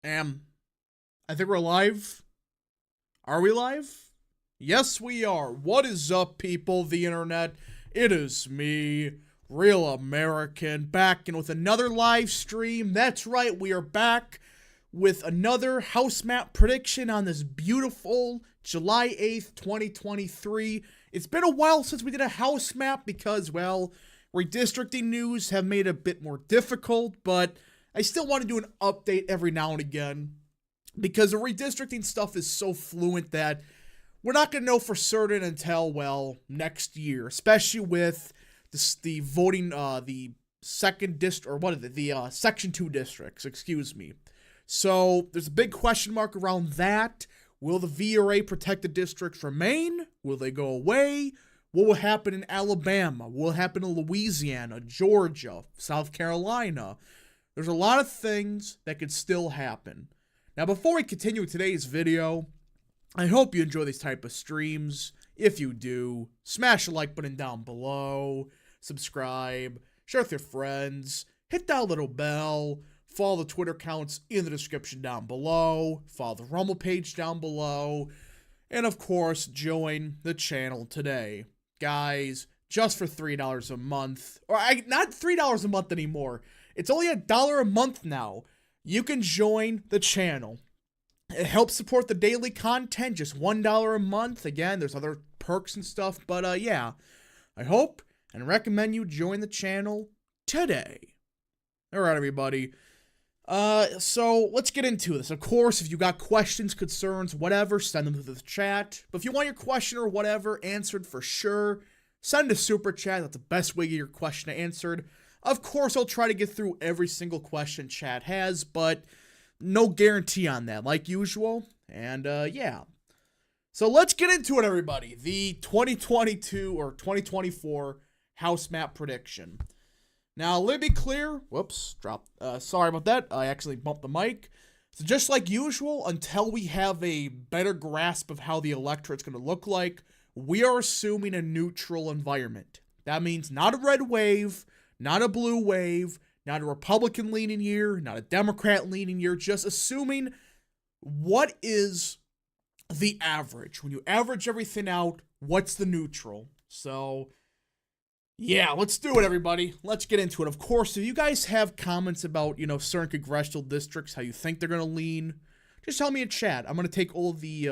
I think we're live. Are we live? Yes, we are. What is up, people of the internet? It is me, Real American, back in with another live stream. That's right, we are back with another house map prediction on this beautiful July 8th, 2023. It's been a while since we did a house map because, well, redistricting news have made it a bit more difficult, but I still want to do an update every now and again because the redistricting stuff is so fluent that we're not going to know for certain until, well, next year, especially with the voting, the second district, or what is it, the Section 2 districts, excuse me. So there's a big question mark around that. Will the VRA protected districts remain? Will they go away? What will happen in Alabama? What will happen in Louisiana, Georgia, South Carolina? There's a lot of things that could still happen. Now, before we continue with today's video, I hope you enjoy these type of streams. If you do, smash the like button down below, subscribe, share with your friends, hit that little bell, follow the Twitter accounts in the description down below, follow the Rumble page down below, and of course, join the channel today. Guys, just for $3 a month, or not $3 a month anymore, it's only $1 a month now. You can join the channel. It helps support the daily content, just $1 a month. Again, there's other perks and stuff, but yeah. I hope and recommend you join the channel today. Alright, everybody. So let's get into this. Of course, if you got questions, concerns, whatever, send them to the chat. But if you want your question or whatever answered for sure, send a super chat. That's the best way to get your question answered. Of course, I'll try to get through every single question chat has, but no guarantee on that, like usual. And, yeah. So let's get into it, everybody. The 2022 or 2024 house map prediction. Now, let me be clear. Whoops, sorry about that. I actually bumped the mic. So just like usual, until we have a better grasp of how the electorate's going to look like, we are assuming a neutral environment. That means not a red wave, not a blue wave, not a Republican-leaning year, not a Democrat-leaning year, just assuming what is the average. When you average everything out, what's the neutral? So, yeah, let's do it, everybody. Let's get into it. Of course, if you guys have comments about, certain congressional districts, how you think they're going to lean, just tell me in chat. I'm going to take all of the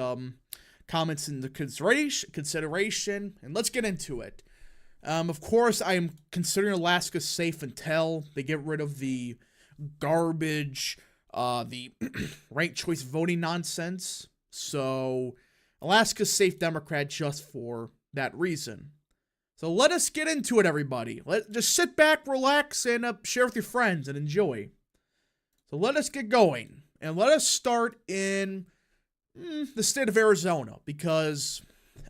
comments into consideration, and let's get into it. Of course, I am considering Alaska safe until they get rid of the garbage, the ranked choice voting nonsense. So, Alaska's safe Democrat just for that reason. So let us get into it, everybody. Just sit back, relax, and share with your friends and enjoy. So let us get going. And let us start in the state of Arizona, because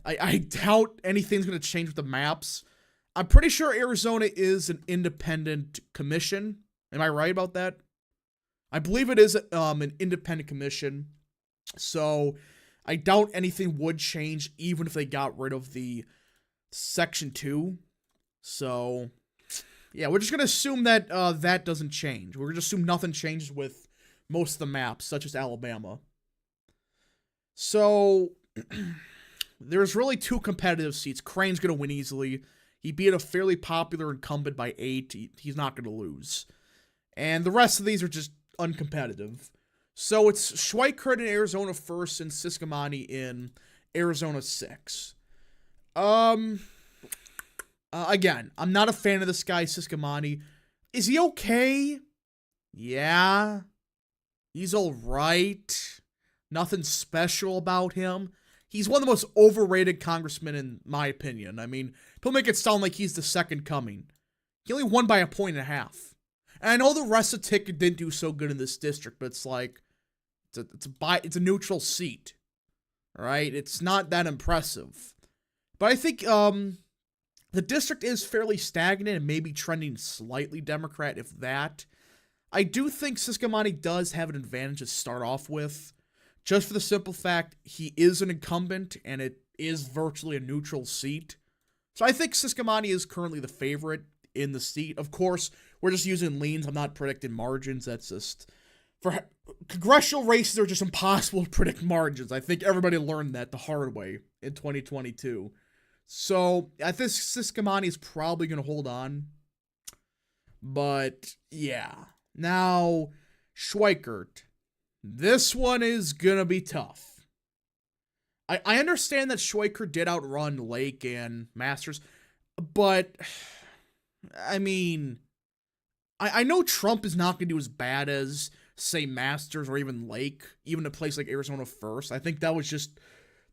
I doubt anything's going to change with the maps. I'm pretty sure Arizona is an independent commission. Am I right about that? I believe it is an independent commission. So I doubt anything would change even if they got rid of the Section 2. So, yeah, we're just going to assume that that doesn't change. We're going to assume nothing changes with most of the maps, such as Alabama. So, there's really two competitive seats. Crane's going to win easily. He beat a fairly popular incumbent by 8. He's not going to lose. And the rest of these are just uncompetitive. So it's Schweikert in Arizona first and Ciscomani in Arizona 6. Again, I'm not a fan of this guy, Ciscomani. Is he okay? Yeah. He's alright. Nothing special about him. He's one of the most overrated congressmen in my opinion. I mean, people make it sound like he's the second coming. He only won by 1.5 points. And I know the rest of the ticket didn't do so good in this district, but it's like, it's a neutral seat. Alright? It's not that impressive. But I think, the district is fairly stagnant and maybe trending slightly Democrat, if that. I do think Ciscomani does have an advantage to start off with, just for the simple fact he is an incumbent and it is virtually a neutral seat. So I think Ciscomani is currently the favorite in the seat. Of course, we're just using leans. I'm not predicting margins. That's just For congressional races are just impossible to predict margins. I think everybody learned that the hard way in 2022. So I think Ciscomani is probably going to hold on. But yeah. Now, Schweikert. This one is going to be tough. I understand that Schweikert did outrun Lake and Masters, but I mean, I know Trump is not going to do as bad as, say, Masters or even Lake, even a place like Arizona first. I think that was just,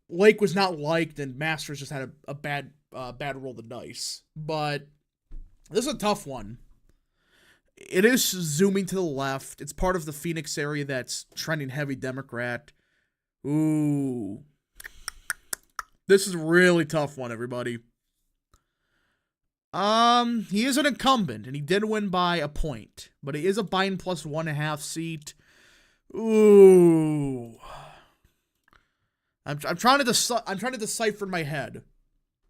Lake was not liked and Masters just had a bad roll of the dice. But this is a tough one. It is zooming to the left. It's part of the Phoenix area that's trending heavy Democrat. Ooh. This is a really tough one, everybody. He is an incumbent, and he did win by a point. But he is a Biden plus 1.5 seat. Ooh. I'm trying to decipher in my head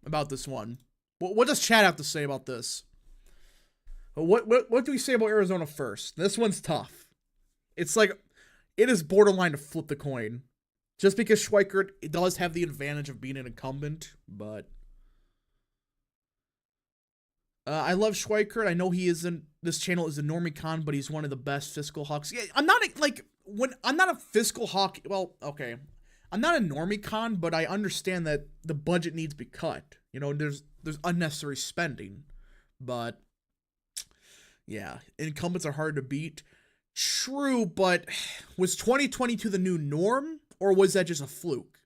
about this one. What does chat have to say about this? What do we say about Arizona first? This one's tough. It's like, it is borderline to flip the coin. Just because Schweikert does have the advantage of being an incumbent, but I love Schweikert. I know he isn't. This channel is a normie-con, but he's one of the best fiscal hawks. Yeah, I'm not a fiscal hawk. Well, okay, I'm not a normie-con, but I understand that the budget needs to be cut. You know, there's unnecessary spending, but yeah, incumbents are hard to beat. True, but was 2022 the new norm? Or was that just a fluke?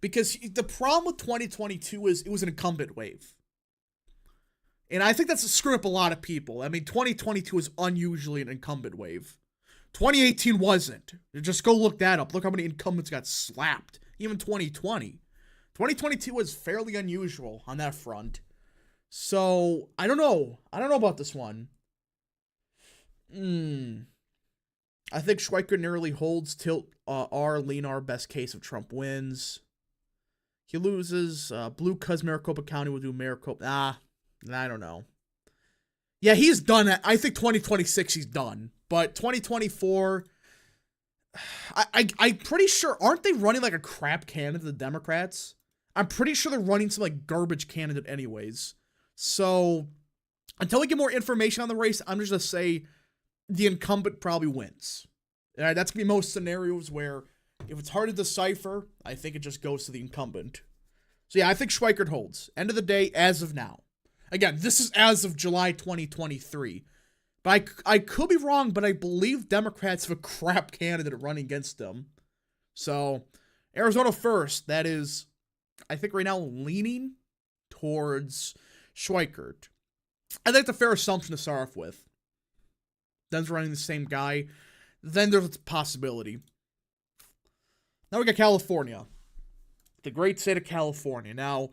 Because the problem with 2022 is it was an incumbent wave. And I think that's screwing up a lot of people. I mean, 2022 is unusually an incumbent wave. 2018 wasn't. Just go look that up. Look how many incumbents got slapped. Even 2020. 2022 was fairly unusual on that front. So, I don't know. I don't know about this one. I think Schweikert narrowly holds tilt R, lean R, best case if Trump wins. He loses. Blue cuz Maricopa County will do Maricopa. I don't know. Yeah, he's done. I think 2026 he's done. But 2024, I'm pretty sure, aren't they running like a crap candidate, the Democrats? I'm pretty sure they're running some like garbage candidate anyways. So, until we get more information on the race, I'm just going to say the incumbent probably wins. That's going to be most scenarios where if it's hard to decipher, I think it just goes to the incumbent. So yeah, I think Schweikert holds. End of the day, as of now. Again, this is as of July 2023. But I could be wrong, but I believe Democrats have a crap candidate running against them. So, Arizona first. That is, I think right now, leaning towards Schweikert. I think that's a fair assumption to start off with. Then's running the same guy. Then there's a possibility. Now we got California. The great state of California. Now,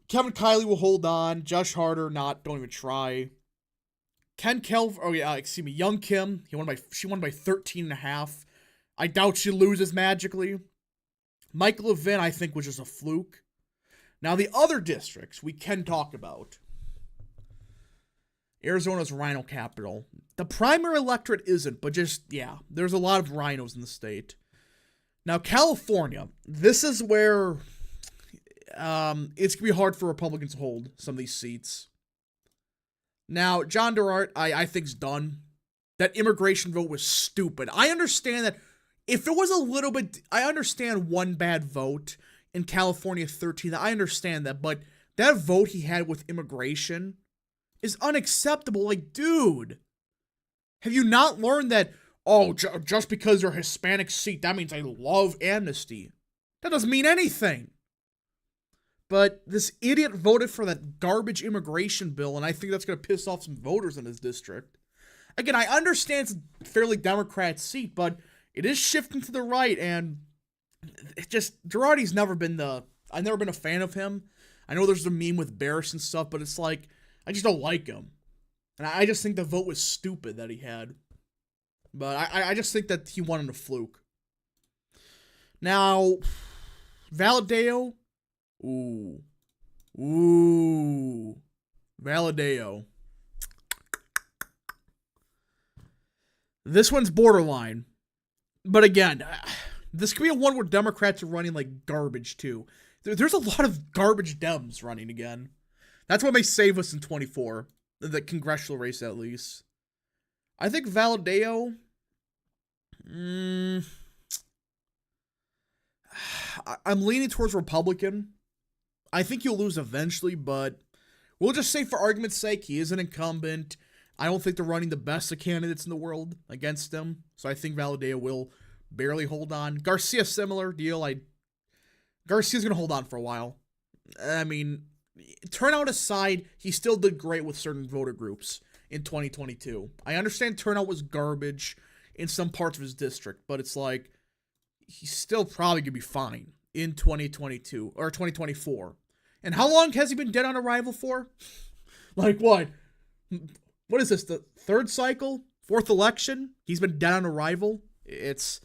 Kevin Kiley will hold on. Josh Harder, not. Don't even try. Young Kim. She won by 13.5. I doubt she loses magically. Mike Levin, I think, was just a fluke. Now, the other districts we can talk about. Arizona's rhino capital. The primary electorate isn't, but just, yeah, there's a lot of rhinos in the state. Now, California. This is where it's going to be hard for Republicans to hold some of these seats. Now, John Durant, I think's done. That immigration vote was stupid. I understand that if it was a little bit, I understand one bad vote in California 13. I understand that, but that vote he had with immigration is unacceptable. Like, dude, have you not learned that, just because you're a Hispanic seat, that means I love amnesty? That doesn't mean anything. But this idiot voted for that garbage immigration bill, and I think that's going to piss off some voters in his district. Again, I understand it's a fairly Democrat seat, but it is shifting to the right, and it just, Girardi's I've never been a fan of him. I know there's a meme with Barris and stuff, but it's like, I just don't like him. And I just think the vote was stupid that he had. But I just think that he won on a fluke. Now, Valadeo. Ooh. Valadeo. This one's borderline. But again, this could be a one where Democrats are running like garbage too. There's a lot of garbage Dems running again. That's what may save us in 24. The congressional race, at least. I think Valadeo. I'm leaning towards Republican. I think he'll lose eventually, but we'll just say for argument's sake, he is an incumbent. I don't think they're running the best of candidates in the world against him, so I think Valadeo will barely hold on. Garcia, similar deal. Garcia's going to hold on for a while. I mean, turnout aside, he still did great with certain voter groups in 2022. I understand turnout was garbage in some parts of his district, but it's like, he's still probably going to be fine in 2022 or 2024. And how long has he been dead on arrival for? Like what? What is this, the third cycle? Fourth election? He's been dead on arrival? He's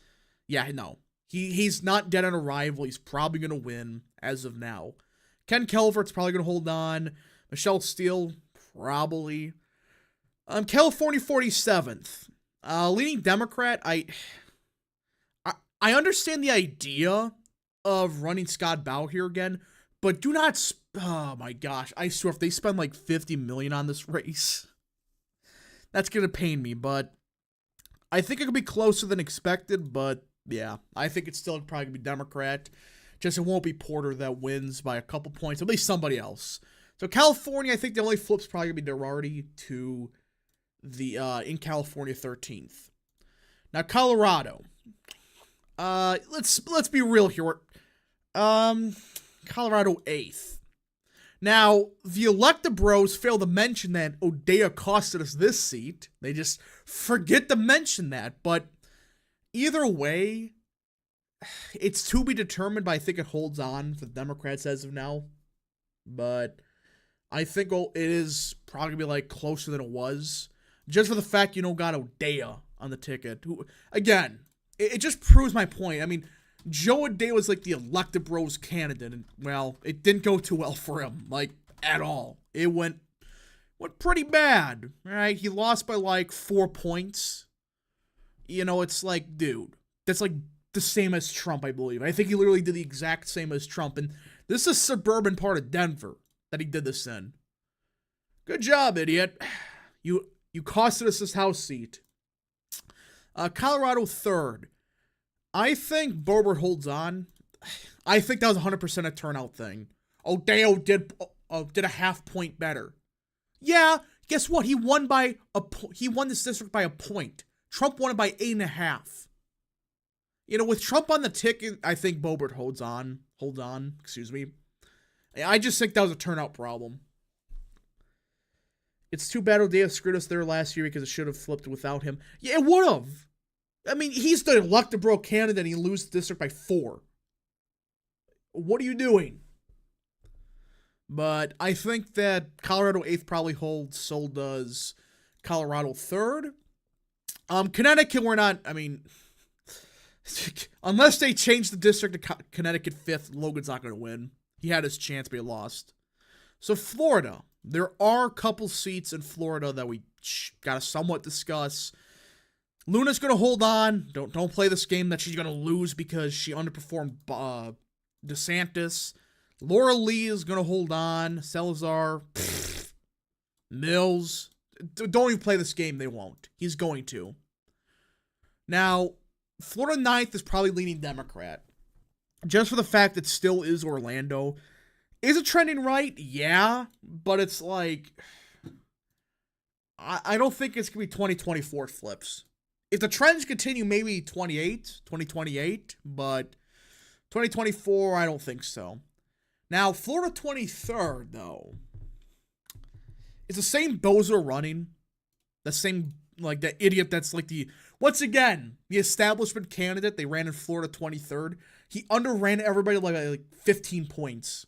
not dead on arrival. He's probably going to win as of now. Ken Calvert's probably going to hold on. Michelle Steele, probably. California 47th. Leading Democrat, I understand the idea of running Scott Bow here again, but do not, oh my gosh, I swear if they spend like $50 million on this race, that's going to pain me, but I think it could be closer than expected, but yeah, I think it's still probably going to be Democrat. Just it won't be Porter that wins by a couple points, at least somebody else. So California, I think the only flip's probably going to be Girardi to the, in California 13th. Now Colorado. Let's be real here. Colorado 8th. Now, the elected bros fail to mention that O'Dea costed us this seat. They just forget to mention that. But either way, it's to be determined, but I think it holds on for the Democrats as of now. But I think it is probably going to be like closer than it was. Just for the fact you don't got O'Dea on the ticket. Who, again, it just proves my point. I mean, Joe O'Dea was like the elected bros candidate, and well, it didn't go too well for him, like at all. It went pretty bad, right? He lost by like 4 points. You know, it's like, dude, that's like the same as Trump, I believe. I think he literally did the exact same as Trump, and this is a suburban part of Denver that he did this in. Good job, idiot. You costed us this House seat. Colorado 3rd. I think Boebert holds on. I think that was 100% a turnout thing. O'Dea did a half point better. Yeah, guess what? He won this district by a point. Trump won it by 8.5. You know, with Trump on the ticket, I think Boebert holds on. Excuse me. I just think that was a turnout problem. It's too bad O'Dea screwed us there last year because it should have flipped without him. Yeah, it would have. I mean, he's the elected bro candidate and he loses the district by 4. What are you doing? But I think that Colorado 8th probably holds, so does Colorado 3rd. Connecticut, we're not, I mean, unless they change the district to Connecticut 5th, Logan's not going to win. He had his chance, but he lost. So Florida, there are a couple seats in Florida that we got to somewhat discuss. Luna's going to hold on. Don't play this game that she's going to lose because she underperformed DeSantis. Laura Lee is going to hold on. Salazar. Mills. Don't even play this game. They won't. He's going to. Now, Florida 9th is probably leaning Democrat. Just for the fact that it still is Orlando. Is it trending right? Yeah. But it's like, I don't think it's going to be 2024 flips. If the trends continue, maybe 2028, but 2024, I don't think so. Now, Florida 23rd, though, is the same bozo running. The same, like, that idiot that's like once again, the establishment candidate they ran in Florida 23rd. He underran everybody like 15 points.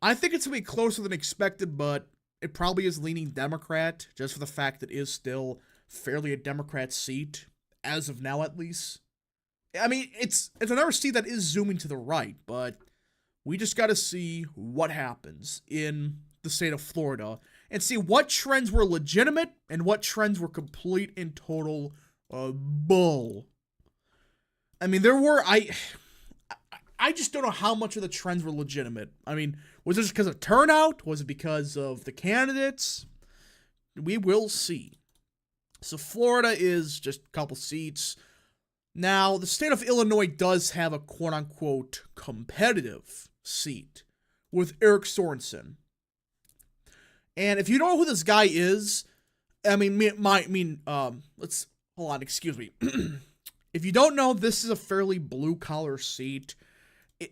I think it's going to be closer than expected, but it probably is leaning Democrat, just for the fact that it is still fairly a Democrat seat, as of now at least. I mean, it's another seat that is zooming to the right, but we just got to see what happens in the state of Florida and see what trends were legitimate and what trends were complete and total bull. I mean, I just don't know how much of the trends were legitimate. I mean, was it just because of turnout? Was it because of the candidates? We will see. So Florida is just a couple seats. Now, the state of Illinois does have a quote-unquote competitive seat with Eric Sorensen. And if you don't know who this guy is, I mean, let's, hold on, excuse me. If you don't know, this is a fairly blue-collar seat.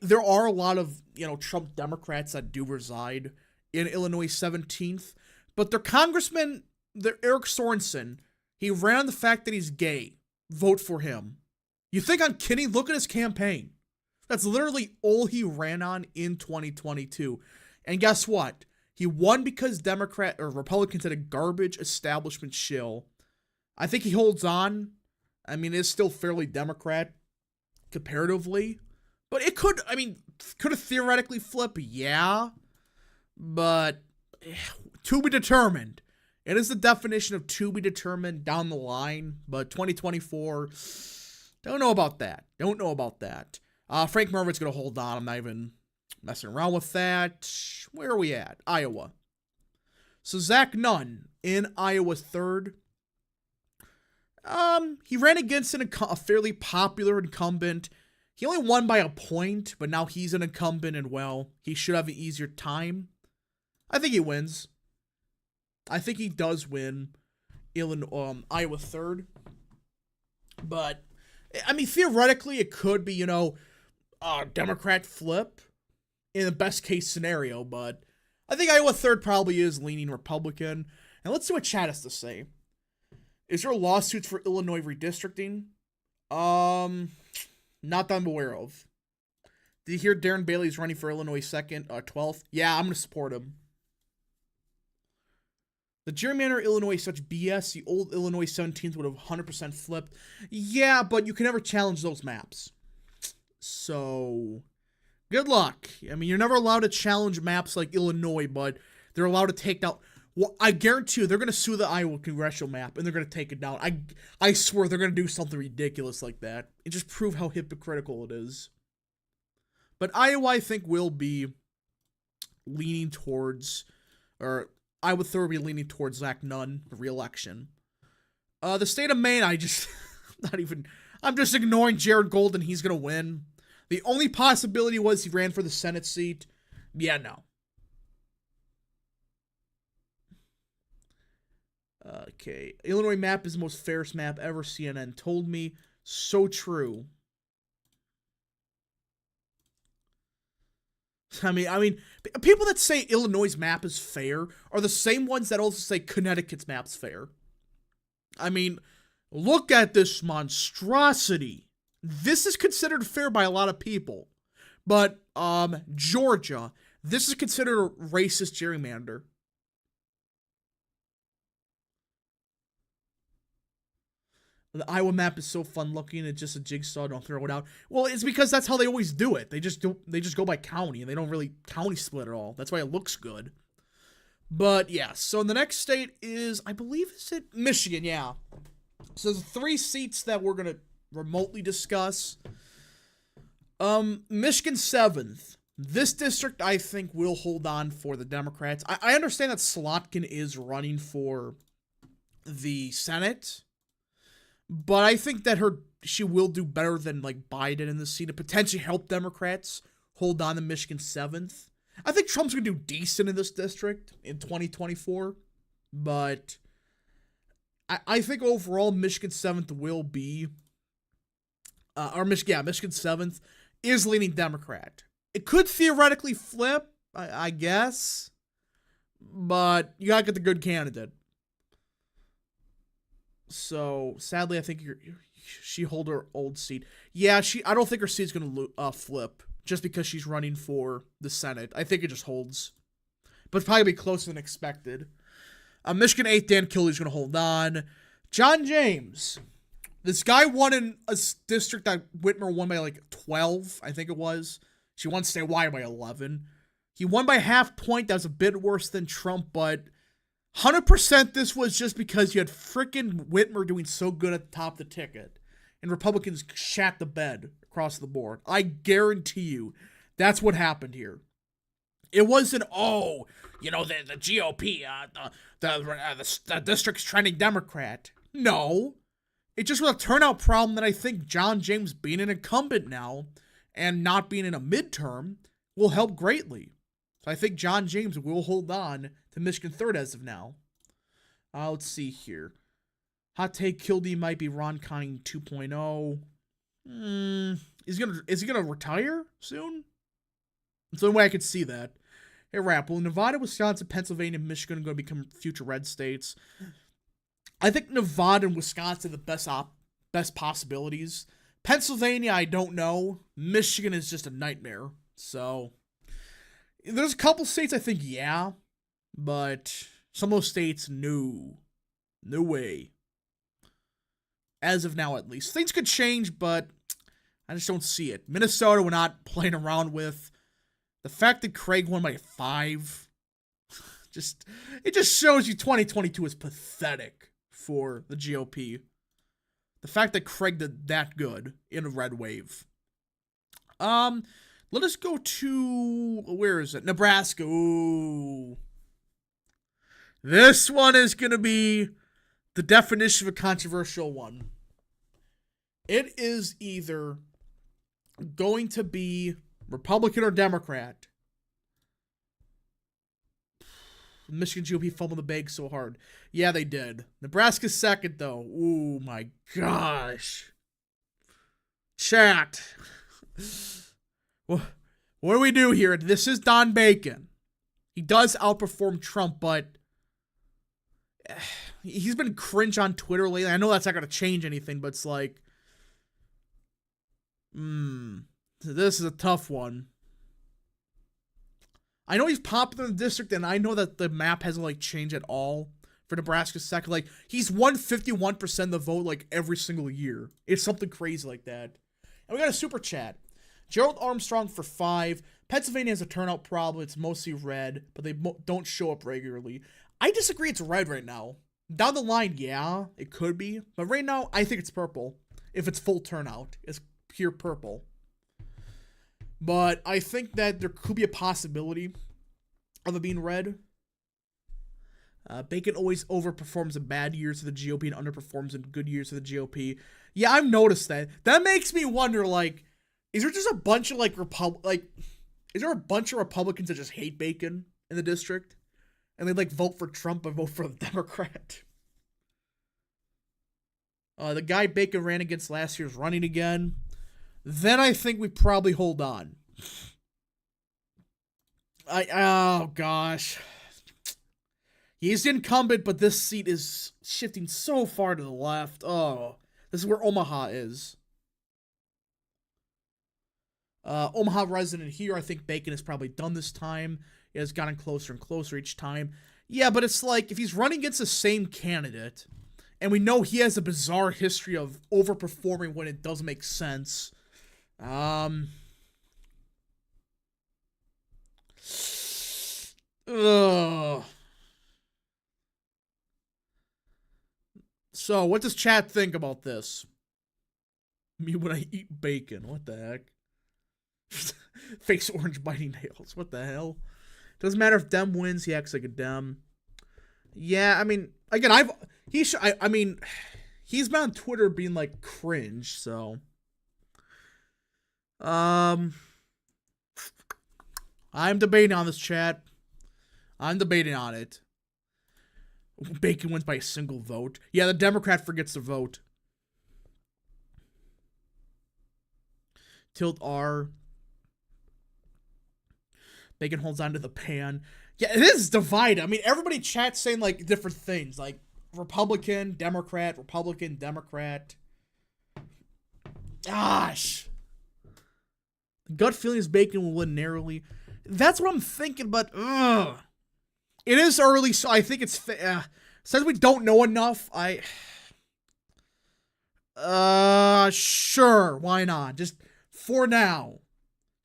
There are a lot of, Trump Democrats that do reside in Illinois 17th, but their congressman, Eric Sorensen, he ran on the fact that he's gay. Vote for him. You think I'm kidding? Look at his campaign. That's literally all he ran on in 2022. And guess what? He won because Republicans had a garbage establishment shill. I think he holds on. I mean, it's still fairly Democrat comparatively. But it could have theoretically flipped, yeah. But to be determined. It is the definition of to be determined down the line. But 2024, don't know about that. Frank Mervitt's going to hold on. I'm not even messing around with that. Where are we at? Iowa. So Zach Nunn in Iowa 3rd. He ran against a fairly popular incumbent. He only won by a point, but now he's an incumbent and, well, he should have an easier time. I think he wins. I think he does win Iowa 3rd. But, I mean, theoretically, it could be, Democrat flip in the best case scenario, but I think Iowa 3rd probably is leaning Republican. And let's see what chat has to say. Is there lawsuits for Illinois redistricting? Not that I'm aware of. Did you hear Darren Bailey's running for Illinois 12th? Yeah, I'm going to support him. The gerrymander Illinois is such BS. The old Illinois 17th would have 100% flipped. Yeah, but you can never challenge those maps. So, good luck. I mean, you're never allowed to challenge maps like Illinois, but they're allowed to take down. Well, I guarantee you, they're going to sue the Iowa congressional map, and they're going to take it down. I swear they're going to do something ridiculous like that and just prove how hypocritical it is. But Iowa, I think, will be leaning towards, or Iowa 3rd will be leaning towards Zach Nunn, re-election. The state of Maine, I'm just ignoring Jared Golden. He's going to win. The only possibility was he ran for the Senate seat. Yeah, no. Okay, Illinois map is the most fairest map ever, CNN told me. So true. I mean, people that say Illinois' map is fair are the same ones that also say Connecticut's map's fair. I mean, look at this monstrosity. This is considered fair by a lot of people. But, Georgia, this is considered a racist gerrymander. The Iowa map is so fun looking. It's just a jigsaw. Don't throw it out. Well, it's because that's how they always do it. They just go by county, and they don't really county split at all. That's why it looks good. But yeah, so the next state is, I believe, is it Michigan? Yeah. So there's 3 seats that we're gonna remotely discuss. Michigan 7th. This district, I think, will hold on for the Democrats. I understand that Slotkin is running for the Senate. But I think that she will do better than like Biden in this seat and potentially help Democrats hold on to Michigan 7th. I think Trump's going to do decent in this district in 2024. But I think overall Michigan 7th will be, Michigan 7th is leaning Democrat. It could theoretically flip, I guess. But you got to get the good candidate. So, sadly, I think she hold her old seat. Yeah, I don't think her seat's going to flip just because she's running for the Senate. I think it just holds. But it's probably be closer than expected. Michigan 8th, Dan Kildee going to hold on. John James. This guy won in a district that Whitmer won by like 12, I think it was. She won statewide by 11. He won by half point. That was a bit worse than Trump, but 100% this was just because you had frickin' Whitmer doing so good at the top of the ticket. And Republicans shat the bed across the board. I guarantee you that's what happened here. It wasn't, the GOP, the district's trending Democrat. No. It just was a turnout problem that I think John James being an incumbent now and not being in a midterm will help greatly. So I think John James will hold on to Michigan 3rd as of now. Let's see here. Hot take, Kildee might be Ron Conning 2.0. Is he gonna retire soon? That's the only way I could see that. Hey, Rap, will Nevada, Wisconsin, Pennsylvania, and Michigan going to become future red states? I think Nevada and Wisconsin are the best possibilities. Pennsylvania, I don't know. Michigan is just a nightmare. So, there's a couple states I think, yeah. But some of those states, no. No way. As of now, at least. Things could change, but I just don't see it. Minnesota, we're not playing around with. The fact that Craig won by 5, it just shows you 2022 is pathetic for the GOP. The fact that Craig did that good in a red wave. Let us go to, where is it? Nebraska. Ooh. This one is going to be the definition of a controversial one. It is either going to be Republican or Democrat. Michigan GOP fumbled the bag so hard. Yeah, they did. Nebraska's second, though. Ooh, my gosh. Chat. What do we do here? This is Don Bacon. He does outperform Trump, but he's been cringe on Twitter lately. I know that's not going to change anything, but it's like, this is a tough one. I know he's popular in the district, and I know that the map hasn't, changed at all for Nebraska's second. He's won 51% of the vote, every single year. It's something crazy like that. And we got a super chat. Gerald Armstrong for 5. Pennsylvania has a turnout problem. It's mostly red, but they don't show up regularly. I disagree it's red right now. Down the line, yeah, it could be. But right now, I think it's purple. If it's full turnout. It's pure purple. But I think that there could be a possibility of it being red. Bacon always overperforms in bad years of the GOP and underperforms in good years of the GOP. Yeah, I've noticed that. That makes me wonder, is there just a bunch of, is there a bunch of Republicans that just hate Bacon in the district? And they, vote for Trump and vote for the Democrat? The guy Bacon ran against last year is running again. Then I think we probably hold on. Oh gosh. He's incumbent, but this seat is shifting so far to the left. Oh, this is where Omaha is. Omaha resident here. I think Bacon is probably done this time. It has gotten closer and closer each time. Yeah, but it's if he's running against the same candidate, and we know he has a bizarre history of overperforming when it doesn't make sense. So, what does chat think about this? Me when I eat bacon. What the heck? Face orange biting nails. What the hell? Doesn't matter if Dem wins. He acts like a Dem. Yeah, I mean, again, he's been on Twitter being cringe, so. I'm debating on this, chat. I'm debating on it. Bacon wins by a single vote. Yeah, the Democrat forgets to vote. Tilt R. Bacon holds on to the pan. Yeah, it is divided. I mean, everybody chats saying different things. Republican, Democrat, Republican, Democrat. Gosh. Gut feeling is Bacon will win narrowly. That's what I'm thinking, but it is early, so I think it's since we don't know enough. Sure, why not? Just for now,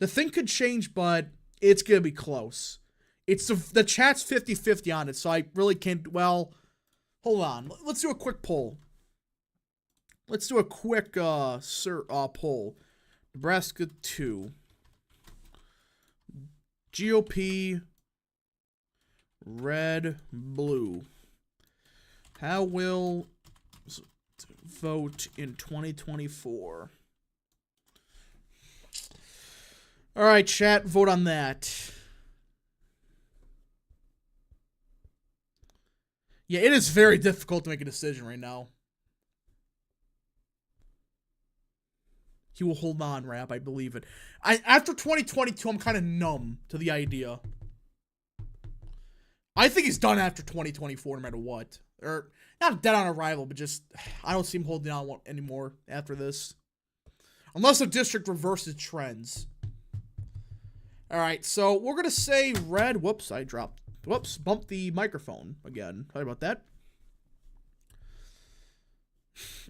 the thing could change, but it's gonna be close. It's the chat's 50-50 on it, so I really can't. Well, hold on. Let's do a quick poll. Let's do a quick poll. Nebraska 2. GOP. Red, blue. How will vote in 2024? All right, chat, vote on that. Yeah, it is very difficult to make a decision right now. He will hold on, Rap. I believe it. After 2022, I'm kind of numb to the idea. I think he's done after 2024, no matter what. Or, not dead on arrival, but just, I don't see him holding on anymore after this. Unless the district reverses trends. Alright, so we're going to say red. Whoops, I dropped. Whoops, bumped the microphone again. Sorry about that.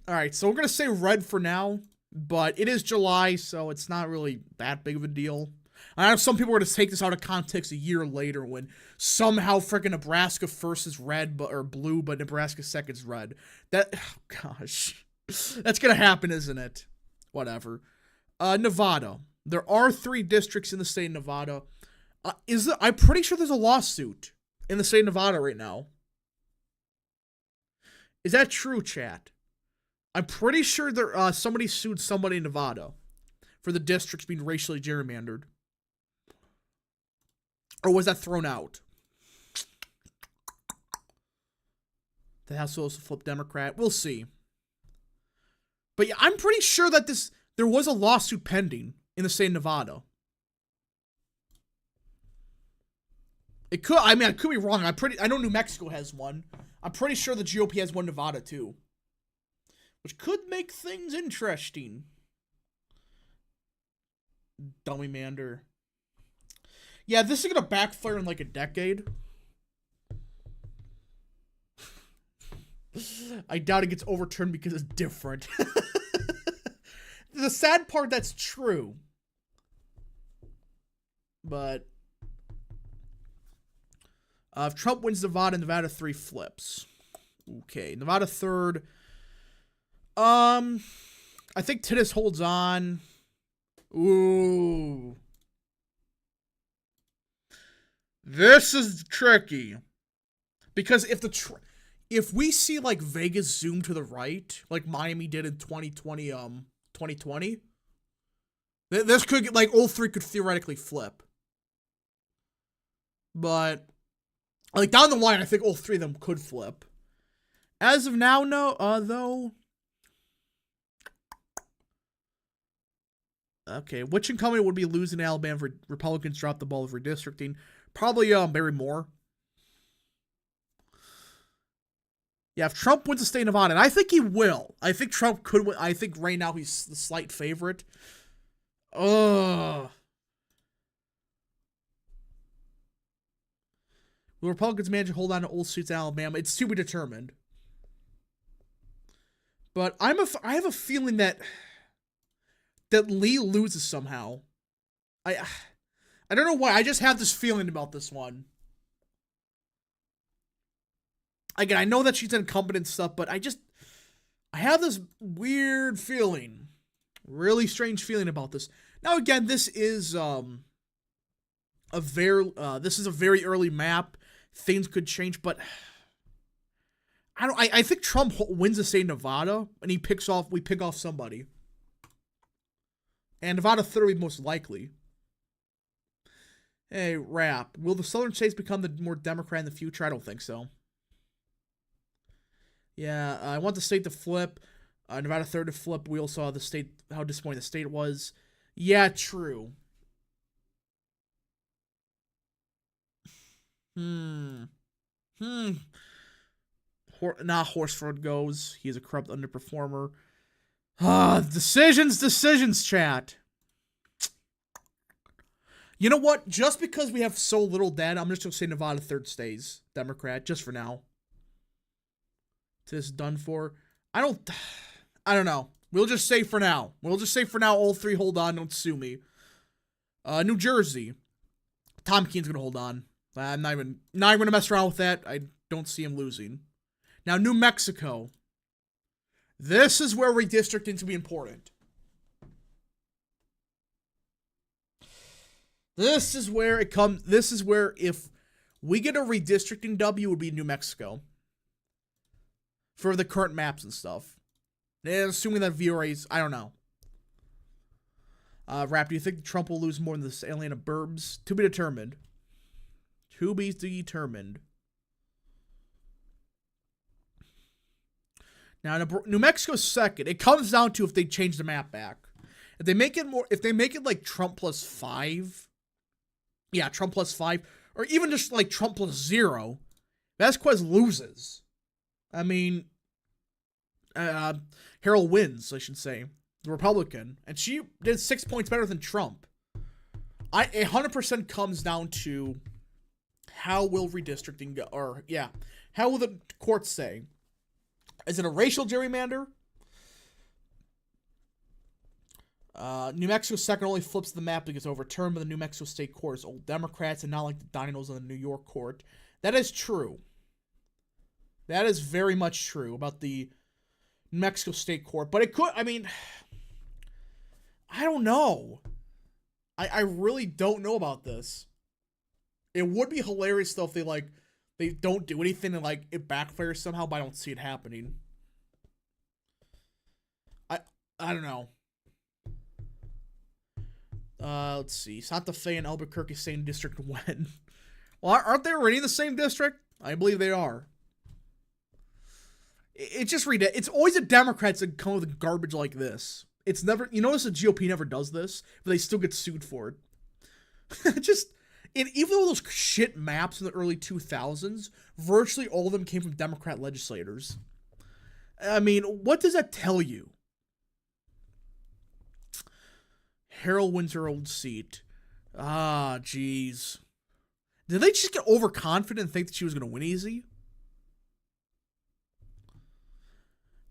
Alright, so we're going to say red for now. But it is July, so it's not really that big of a deal. I know some people are going to take this out of context a year later when somehow freaking Nebraska first is red or blue, but Nebraska second is red. That, oh gosh. That's going to happen, isn't it? Whatever. Nevada. There are 3 districts in the state of Nevada. I'm pretty sure there's a lawsuit in the state of Nevada right now. Is that true, chat? I'm pretty sure somebody sued somebody in Nevada for the districts being racially gerrymandered. Or was that thrown out? The House will also flip Democrat. We'll see. But yeah, I'm pretty sure that there was a lawsuit pending in the state of Nevada. It could, I mean, I could be wrong. I know New Mexico has one. I'm pretty sure the GOP has one in Nevada too. Which could make things interesting. Dummy Mander. Yeah, this is going to backfire in like a decade. I doubt it gets overturned because it's different. The sad part, that's true. But if Trump wins Nevada, Nevada 3 flips. Okay, Nevada 3rd. I think Titus holds on. Ooh. This is tricky. Because if we see like Vegas zoom to the right, like Miami did in 2020, this could get like all 3 could theoretically flip. But like down the line, I think all 3 of them could flip. As of now, no, though. Okay, which incumbent would be losing Alabama if Republicans drop the ball of redistricting? Probably Barry Moore. Yeah, if Trump wins the state of Nevada, and I think he will. I think Trump could win. I think right now he's the slight favorite. Ugh. Will Republicans manage to hold on to old seats in Alabama? It's to be determined. But I have a feeling that Lee loses somehow. I don't know why. I just have this feeling about this one. Again, I know that she's incumbent and stuff, but I have this weird feeling. Really strange feeling about this. Now, again, this is a very early map. Things could change, but I think Trump wins the state of Nevada, and we pick off somebody. And Nevada 3rd would be most likely. Hey, Rap. Will the southern states become the more Democrat in the future? I don't think so. Yeah, I want the state to flip. Nevada 3rd to flip. We all saw the state, how disappointing the state was. Yeah, true. Horsford goes. He is a corrupt underperformer. Decisions, chat. You know what? Just because we have so little data, I'm just going to say Nevada 3rd stays Democrat, just for now. This is done for. I don't know. We'll just say for now. All 3 hold on. Don't sue me. New Jersey. Tom Keene's going to hold on. I'm not even going to mess around with that. I don't see him losing. Now, New Mexico. This is where redistricting is to be important. This is where it comes. This is where if we get a redistricting W, it would be New Mexico. For the current maps and stuff. And assuming that VRA's, I don't know. Rap, do you think Trump will lose more than the Atlanta burbs? To be determined. To be determined. Now, New Mexico's second. It comes down to if they change the map back. If they make it like Trump plus 5. Yeah, Trump plus 5. Or even just like Trump plus 0. Vasquez loses. I mean, Harold wins, I should say. The Republican. And she did 6 points better than Trump. 100% comes down to how will redistricting go? Or, yeah. How will the courts say? Is it a racial gerrymander? New Mexico's second only flips the map that gets overturned by the New Mexico State Court as old Democrats and not like the dinos on the New York court. That is true. That is very much true about the New Mexico State Court. But it could, I mean, I don't know. I really don't know about this. It would be hilarious, though, if they don't do anything and, like, it backfires somehow, but I don't see it happening. I don't know. Let's see. Santa Fe and Albuquerque, same district when? Well, aren't they already in the same district? I believe they are. It's just it's always the Democrats that come with garbage like this. It's never, you notice the GOP never does this, but they still get sued for it. Even though those shit maps in the early 2000s, virtually all of them came from Democrat legislators. I mean, what does that tell you? Harold wins her old seat. Ah, jeez. Did they just get overconfident and think that she was going to win easy?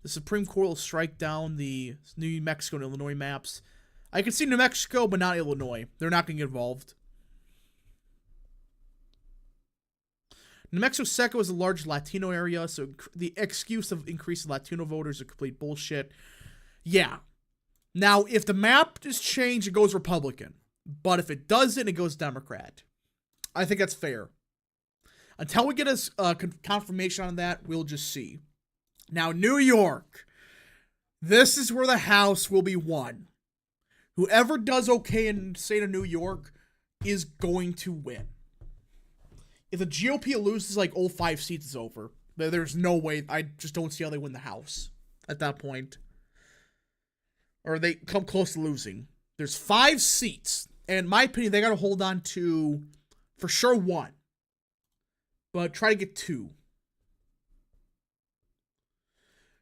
The Supreme Court will strike down the New Mexico and Illinois maps. I can see New Mexico, but not Illinois. They're not going to get involved. New Mexico second was a large Latino area, so the excuse of increasing Latino voters is complete bullshit. Yeah. Now, if the map is changed, it goes Republican. But if it doesn't, it goes Democrat. I think that's fair. Until we get a confirmation on that, we'll just see. Now, New York. This is where the House will be won. Whoever does okay in the state of New York is going to win. If the GOP loses like all 5 seats, it's over. There's no way. I just don't see how they win the House at that point. Or they come close to losing. There's 5 seats. And in my opinion, they got to hold on to, for sure, 1. But try to get 2.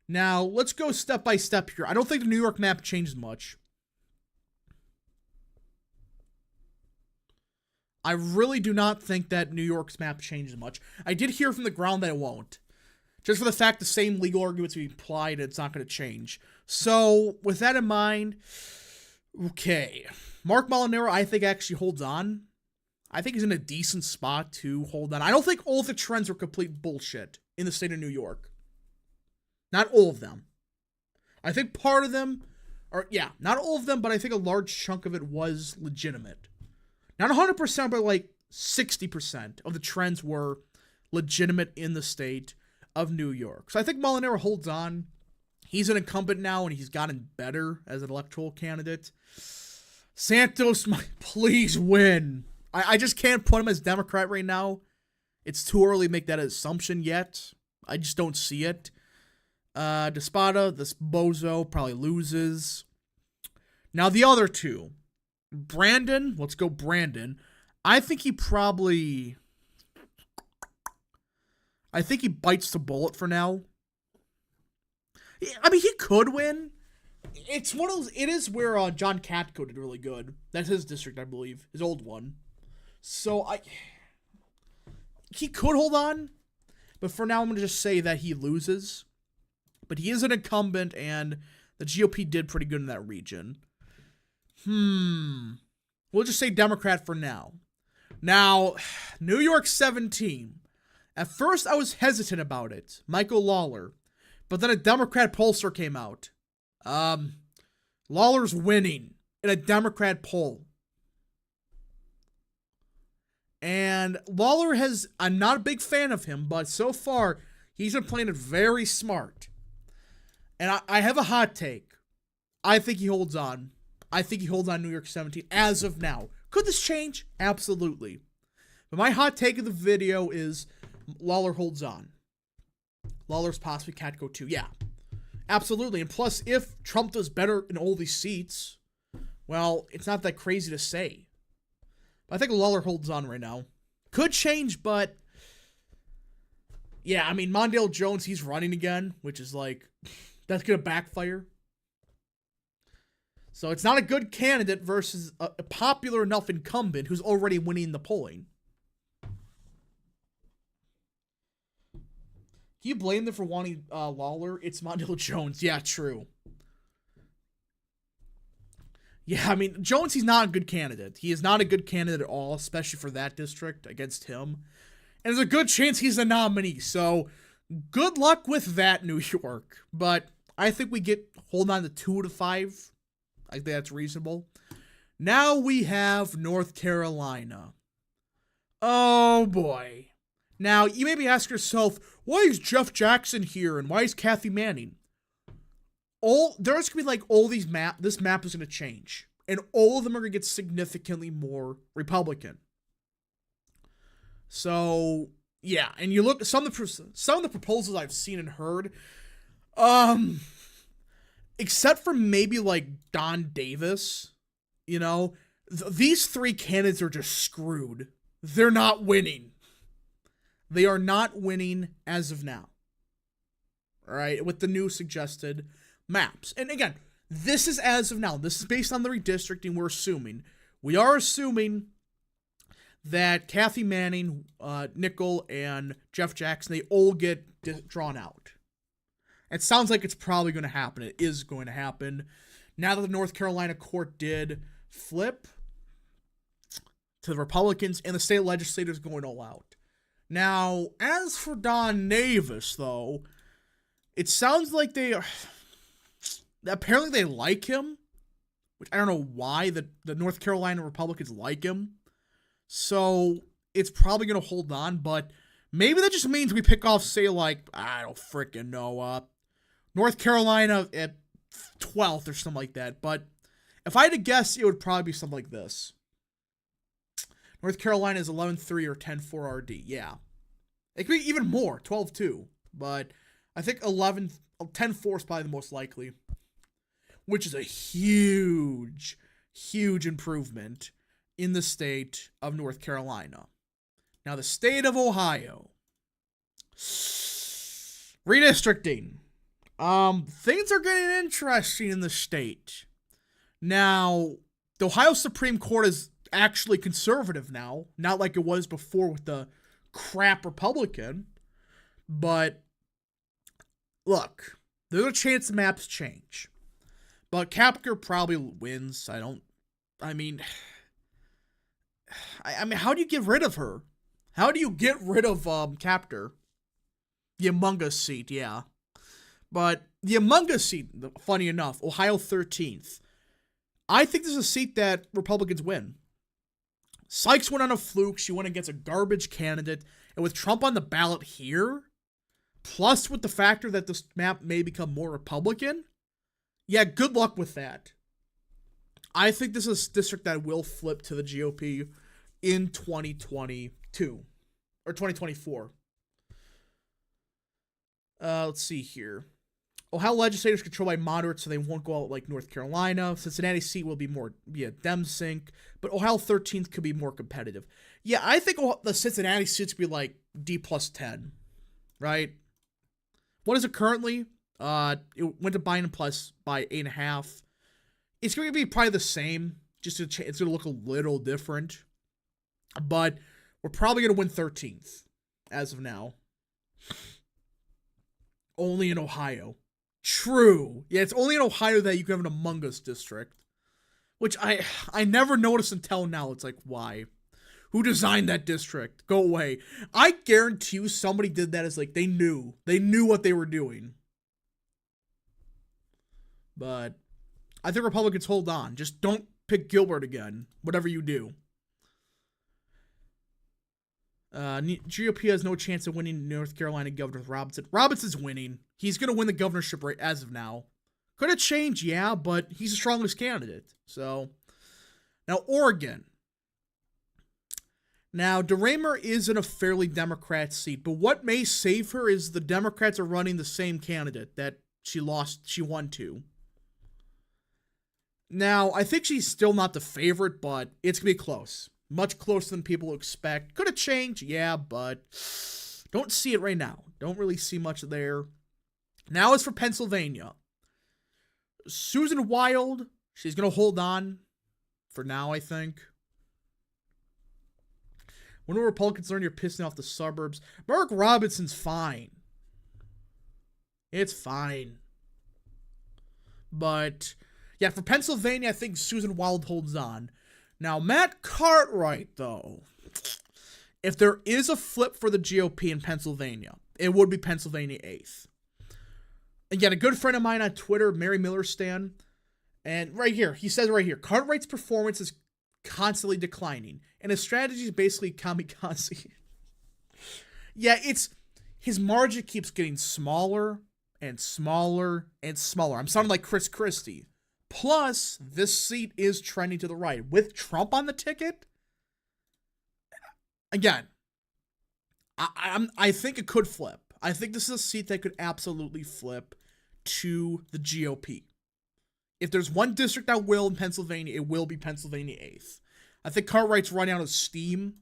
Now, let's go step by step here. I don't think the New York map changes much. I really do not think that New York's map changes much. I did hear from the ground that it won't. Just for the fact the same legal arguments be applied, it's not going to change. So, with that in mind, okay. Mark Molinaro, I think, actually holds on. I think he's in a decent spot to hold on. I don't think all of the trends are complete bullshit in the state of New York. Not all of them. I think part of them are, yeah, not all of them, but I think a large chunk of it was legitimate. Not 100%, but like 60% of the trends were legitimate in the state of New York. So I think Molinaro holds on. He's an incumbent now, and he's gotten better as an electoral candidate. Santos, please win. I just can't put him as Democrat right now. It's too early to make that assumption yet. I just don't see it. Despada, this bozo, probably loses. Now the other two. Brandon, let's go Brandon. I think he bites the bullet for now. I mean, he could win. It's one of those, it is where John Katko did really good. That's his district, I believe. His old one. So, he could hold on. But for now, I'm going to just say that he loses. But he is an incumbent, and the GOP did pretty good in that region. We'll just say Democrat for now. Now, New York 17. At first, I was hesitant about it. Michael Lawler. But then a Democrat pollster came out. Lawler's winning in a Democrat poll. And Lawler I'm not a big fan of him, but so far, he's been playing it very smart. And I have a hot take. I think he holds on. I think he holds on New York 17 as of now. Could this change? Absolutely. But my hot take of the video is Lawler holds on. Lawler's possibly can't go too. Yeah, absolutely. And plus, if Trump does better in all these seats, well, it's not that crazy to say. But I think Lawler holds on right now. Could change, but yeah, I mean, Mondale Jones, he's running again, which is like, that's going to backfire. So it's not a good candidate versus a popular enough incumbent who's already winning the polling. Can you blame them for wanting Lawler? It's Mondale Jones. Yeah, true. Yeah, I mean, Jones, he's not a good candidate. He is not a good candidate at all, especially for that district against him. And there's a good chance he's a nominee. So good luck with that, New York. But I think we hold on to 2 to 5. I think that's reasonable. Now we have North Carolina. Oh, boy. Now, you may be asking yourself, why is Jeff Jackson here and why is Kathy Manning? There's going to be like all these this map is going to change. And all of them are going to get significantly more Republican. So, yeah. And you look at some of the proposals I've seen and heard. Except for maybe like Don Davis, you know, these 3 candidates are just screwed. They're not winning. They are not winning as of now. All right, with the new suggested maps. And again, this is as of now. This is based on the redistricting we're assuming. We are assuming that Kathy Manning, Nickel, and Jeff Jackson, they all get drawn out. It sounds like it's probably going to happen. It is going to happen. Now that the North Carolina court did flip to the Republicans and the state legislators going all out. Now, as for Don Davis, though, it sounds like apparently they like him, which I don't know why the North Carolina Republicans like him. So it's probably going to hold on, but maybe that just means we pick off, say, like, I don't freaking know, North Carolina at 12th or something like that. But if I had to guess, it would probably be something like this. North Carolina is 11-3 or 10-4 RD. Yeah. It could be even more, 12-2. But I think 10-4 is probably the most likely. Which is a huge, huge improvement in the state of North Carolina. Now, the state of Ohio. Redistricting. Things are getting interesting in the state. Now, the Ohio Supreme Court is actually conservative now. Not like it was before with the crap Republican. But, look, there's a chance the maps change. But Kapker probably wins. I mean, how do you get rid of her? How do you get rid of Kapker? The Among Us seat, yeah. But the Among Us seat, funny enough, Ohio 13th. I think this is a seat that Republicans win. Sykes went on a fluke. She went against a garbage candidate. And with Trump on the ballot here, plus with the factor that this map may become more Republican, yeah, good luck with that. I think this is a district that will flip to the GOP in 2022. Or 2024. Let's see here. Ohio legislators controlled by moderates, so they won't go out like North Carolina. Cincinnati seat will be a Dem sync, but Ohio 13th could be more competitive. Yeah, I think the Cincinnati seats could be like D plus 10, right? What is it currently? It went to Biden plus by 8.5. It's going to be probably the same, just it's going to look a little different, but we're probably going to win 13th as of now. Only in Ohio. True. Yeah, it's only in Ohio that you can have an Among Us district. Which I never noticed until now. It's like, why? Who designed that district? Go away. I guarantee you somebody did that as like they knew what they were doing. But I think Republicans hold on. Just don't pick Gilbert again, whatever you do. GOP has no chance of winning North Carolina Governor with Robinson. Robinson's winning. He's going to win the governorship right as of now. Could have changed, yeah, but he's the strongest candidate. So, now Oregon. Now, DeRaymer is in a fairly Democrat seat, but what may save her is the Democrats are running the same candidate that she won to. Now, I think she's still not the favorite, but it's going to be close. Much closer than people expect. Could have changed, yeah, but don't see it right now. Don't really see much there. Now as for Pennsylvania. Susan Wild, she's going to hold on for now, I think. When will Republicans learn you're pissing off the suburbs? Mark Robinson's fine. It's fine. But, yeah, for Pennsylvania, I think Susan Wild holds on. Now, Matt Cartwright, though, if there is a flip for the GOP in Pennsylvania, it would be Pennsylvania 8th. Again, a good friend of mine on Twitter, Mary Miller Stan, and right here, he says right here, Cartwright's performance is constantly declining, and his strategy is basically kamikaze. Yeah, his margin keeps getting smaller and smaller and smaller. I'm sounding like Chris Christie. Plus, this seat is trending to the right. With Trump on the ticket, again, I think it could flip. I think this is a seat that could absolutely flip to the GOP. If there's one district that will in Pennsylvania, it will be Pennsylvania 8th. I think Cartwright's running out of steam.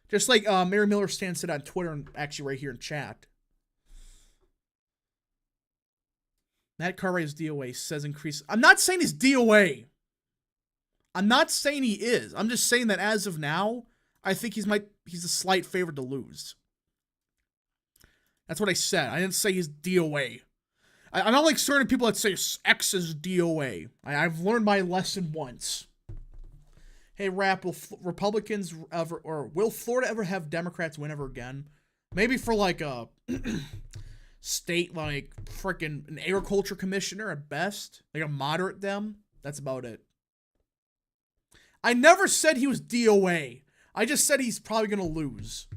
Just like Mary Miller Stan said on Twitter and actually right here in chat. Matt Cartwright's DOA says increase. I'm not saying he's DOA. I'm not saying he is. I'm just saying that as of now, I think he's a slight favorite to lose. That's what I said. I didn't say he's DOA. I'm not like certain people that say X is DOA. I've learned my lesson once. Hey, Rap, will Republicans ever, or will Florida ever have Democrats win ever again? Maybe for like a state like freaking an agriculture commissioner at best. Like a moderate dem. That's about it. I never said he was DOA. I just said he's probably going to lose.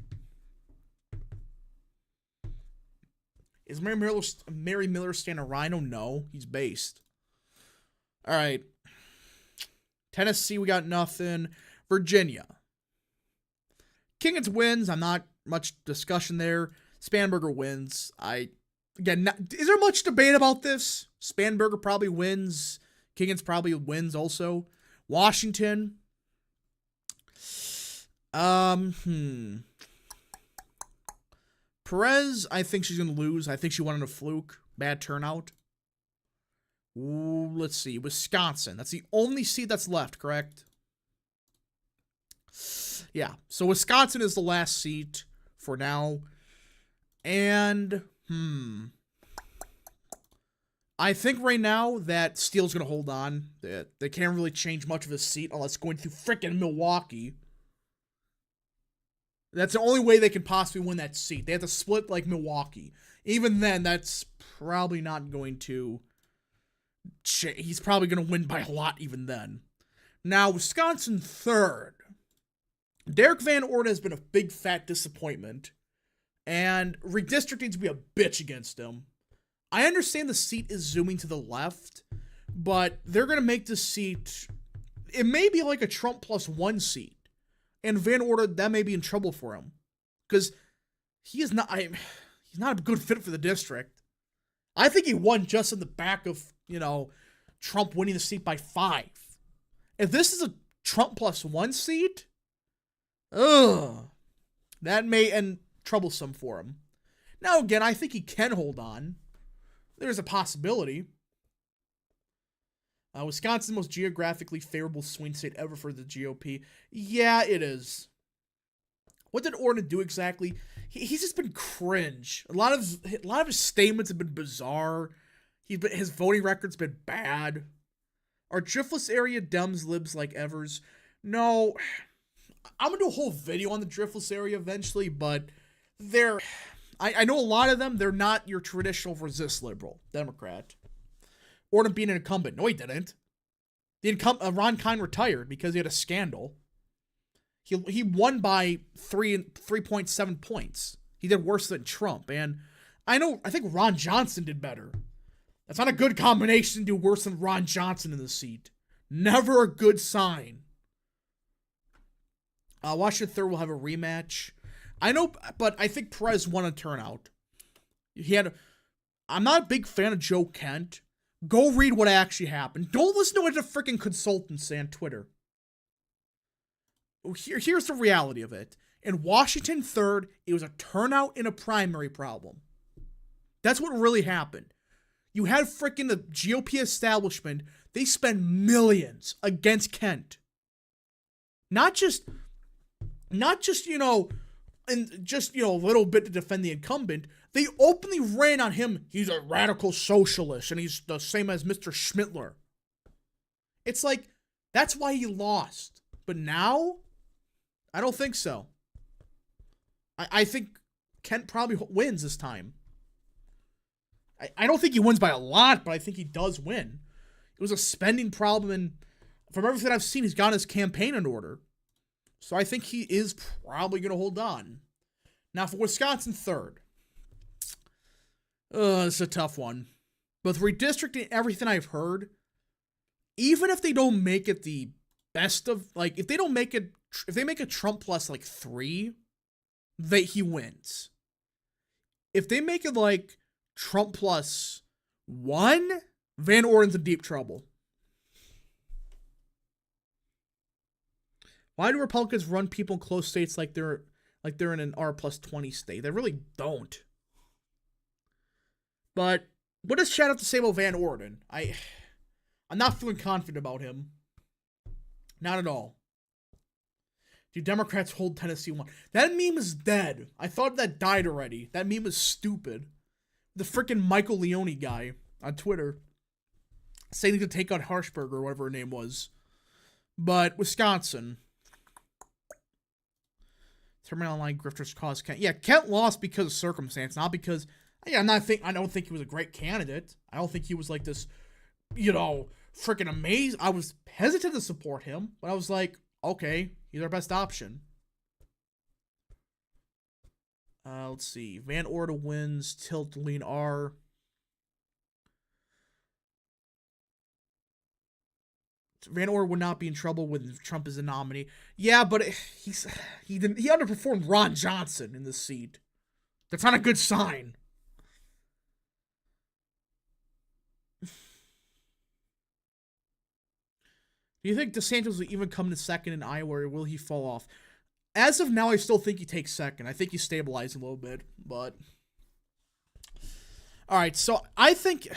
Is Mary Miller Stan a rhino? No, he's based. All right. Tennessee, we got nothing. Virginia. Kingens wins. I'm not much discussion there. Spanberger wins. Is there much debate about this? Spanberger probably wins. Kingens probably wins also. Washington. Perez, I think she's going to lose. I think she won on a fluke. Bad turnout. Ooh, let's see. Wisconsin. That's the only seat that's left, correct? Yeah. So Wisconsin is the last seat for now. And, I think right now that Steele's going to hold on. They can't really change much of his seat unless going through frickin' Milwaukee. That's the only way they can possibly win that seat. They have to split like Milwaukee. Even then, that's probably not going to... He's probably going to win by a lot even then. Now, Wisconsin third. Derek Van Orden has been a big fat disappointment. And redistricting to be a bitch against him. I understand the seat is zooming to the left. But they're going to make this seat... It may be like a Trump +1 seat. And Van Orden, that may be in trouble for him. Because he's not a good fit for the district. I think he won just in the back of, Trump winning the seat by 5. If this is a Trump +1 seat, that may end troublesome for him. Now, again, I think he can hold on. There's a possibility. Wisconsin's the most geographically favorable swing state ever for the GOP. Yeah, it is. What did Orden do exactly? He's just been cringe. A lot of his statements have been bizarre. His voting record's been bad. Are driftless area Dems libs like Evers? No. I'm gonna do a whole video on the driftless area eventually, but I know a lot of them, they're not your traditional resist liberal Democrat. Orton being an incumbent. No, he didn't. Ron Kine retired because he had a scandal. He won by 3.7 points. He did worse than Trump. And I think Ron Johnson did better. That's not a good combination to do worse than Ron Johnson in the seat. Never a good sign. Washington 3rd will have a rematch. I know, but I think Perez won a turnout. I'm not a big fan of Joe Kent. Go read what actually happened. Don't listen to what the freaking consultants say on Twitter. Here's the reality of it. In Washington 3rd, it was a turnout and a primary problem. That's what really happened. You had freaking the GOP establishment. They spend millions against Kent. Not just, a little bit to defend the incumbent. They openly ran on him. He's a radical socialist, and he's the same as Mr. Schmittler. It's like, that's why he lost. But now, I don't think so. I think Kent probably wins this time. I don't think he wins by a lot, but I think he does win. It was a spending problem, and from everything I've seen, he's got his campaign in order. So I think he is probably going to hold on. Now, for Wisconsin 3rd. It's a tough one. With redistricting everything I've heard, even if they don't make it the best of, if they make a Trump plus 3, he wins. If they make it Trump plus 1, Van Orden's in deep trouble. Why do Republicans run people in close states like they're in an R plus 20 state? They really don't. But what does Chad have to say about Van Orden? I'm not feeling confident about him. Not at all. Do Democrats hold Tennessee 1? That meme is dead. I thought that died already. That meme is stupid. The freaking Michael Leone guy on Twitter saying he could take out Harshberger or whatever her name was. But Wisconsin. Terminal line grifters cause Kent. Yeah, Kent lost because of circumstance, not because. Yeah, I don't think he was a great candidate. I don't think he was this, freaking amazing. I was hesitant to support him, but I was like, okay, he's our best option. Let's see. Van Orden wins. Tilt lean R. Van Orden would not be in trouble when Trump is a nominee. Yeah, but he underperformed Ron Johnson in this seat. That's not a good sign. Do you think DeSantis will even come to second in Iowa, or will he fall off? As of now, I still think he takes second. I think he's stabilized a little bit, but... Alright, so I think...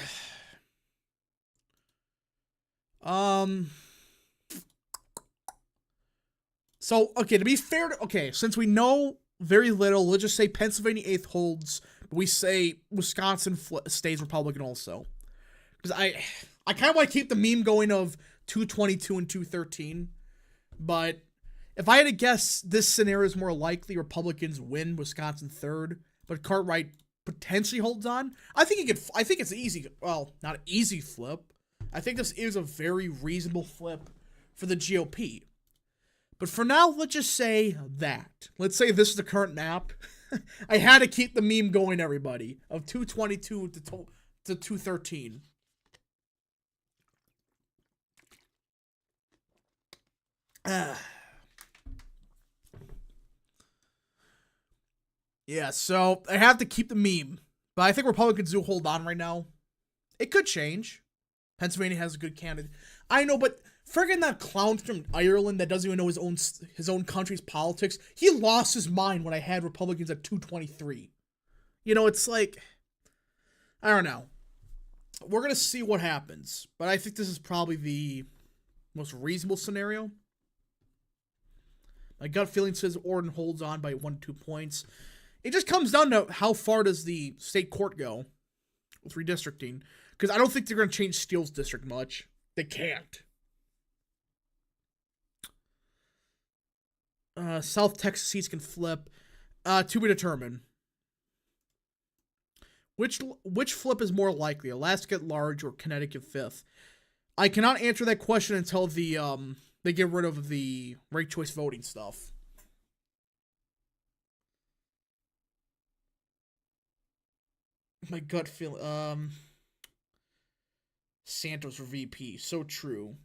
So, okay, to be fair since we know very little, let's just say Pennsylvania 8th holds, but we say Wisconsin stays Republican also. Because I kind of want to keep the meme going of 222 and 213, but if I had to guess, this scenario is more likely Republicans win Wisconsin 3rd, but Cartwright potentially holds on. I think it's easy. Well, not an easy flip. I think this is a very reasonable flip for the GOP. But for now, let's just say that. Let's say this is the current map. I had to keep the meme going, everybody, of 222 to 213. Yeah, so I have to keep the meme. But I think Republicans do hold on right now. It could change. Pennsylvania has a good candidate. I know, but friggin' that clown from Ireland that doesn't even know his own country's politics, he lost his mind when I had Republicans at 223. It's like, I don't know. We're going to see what happens. But I think this is probably the most reasonable scenario. My gut feeling says Orden holds on by 1 to 2 points. It just comes down to how far does the state court go with redistricting. Because I don't think they're going to change Steele's district much. They can't. South Texas seats can flip. To be determined. Which flip is more likely, Alaska at large or Connecticut 5th? I cannot answer that question until they get rid of the ranked choice voting stuff. My gut feel Santos for VP, so true.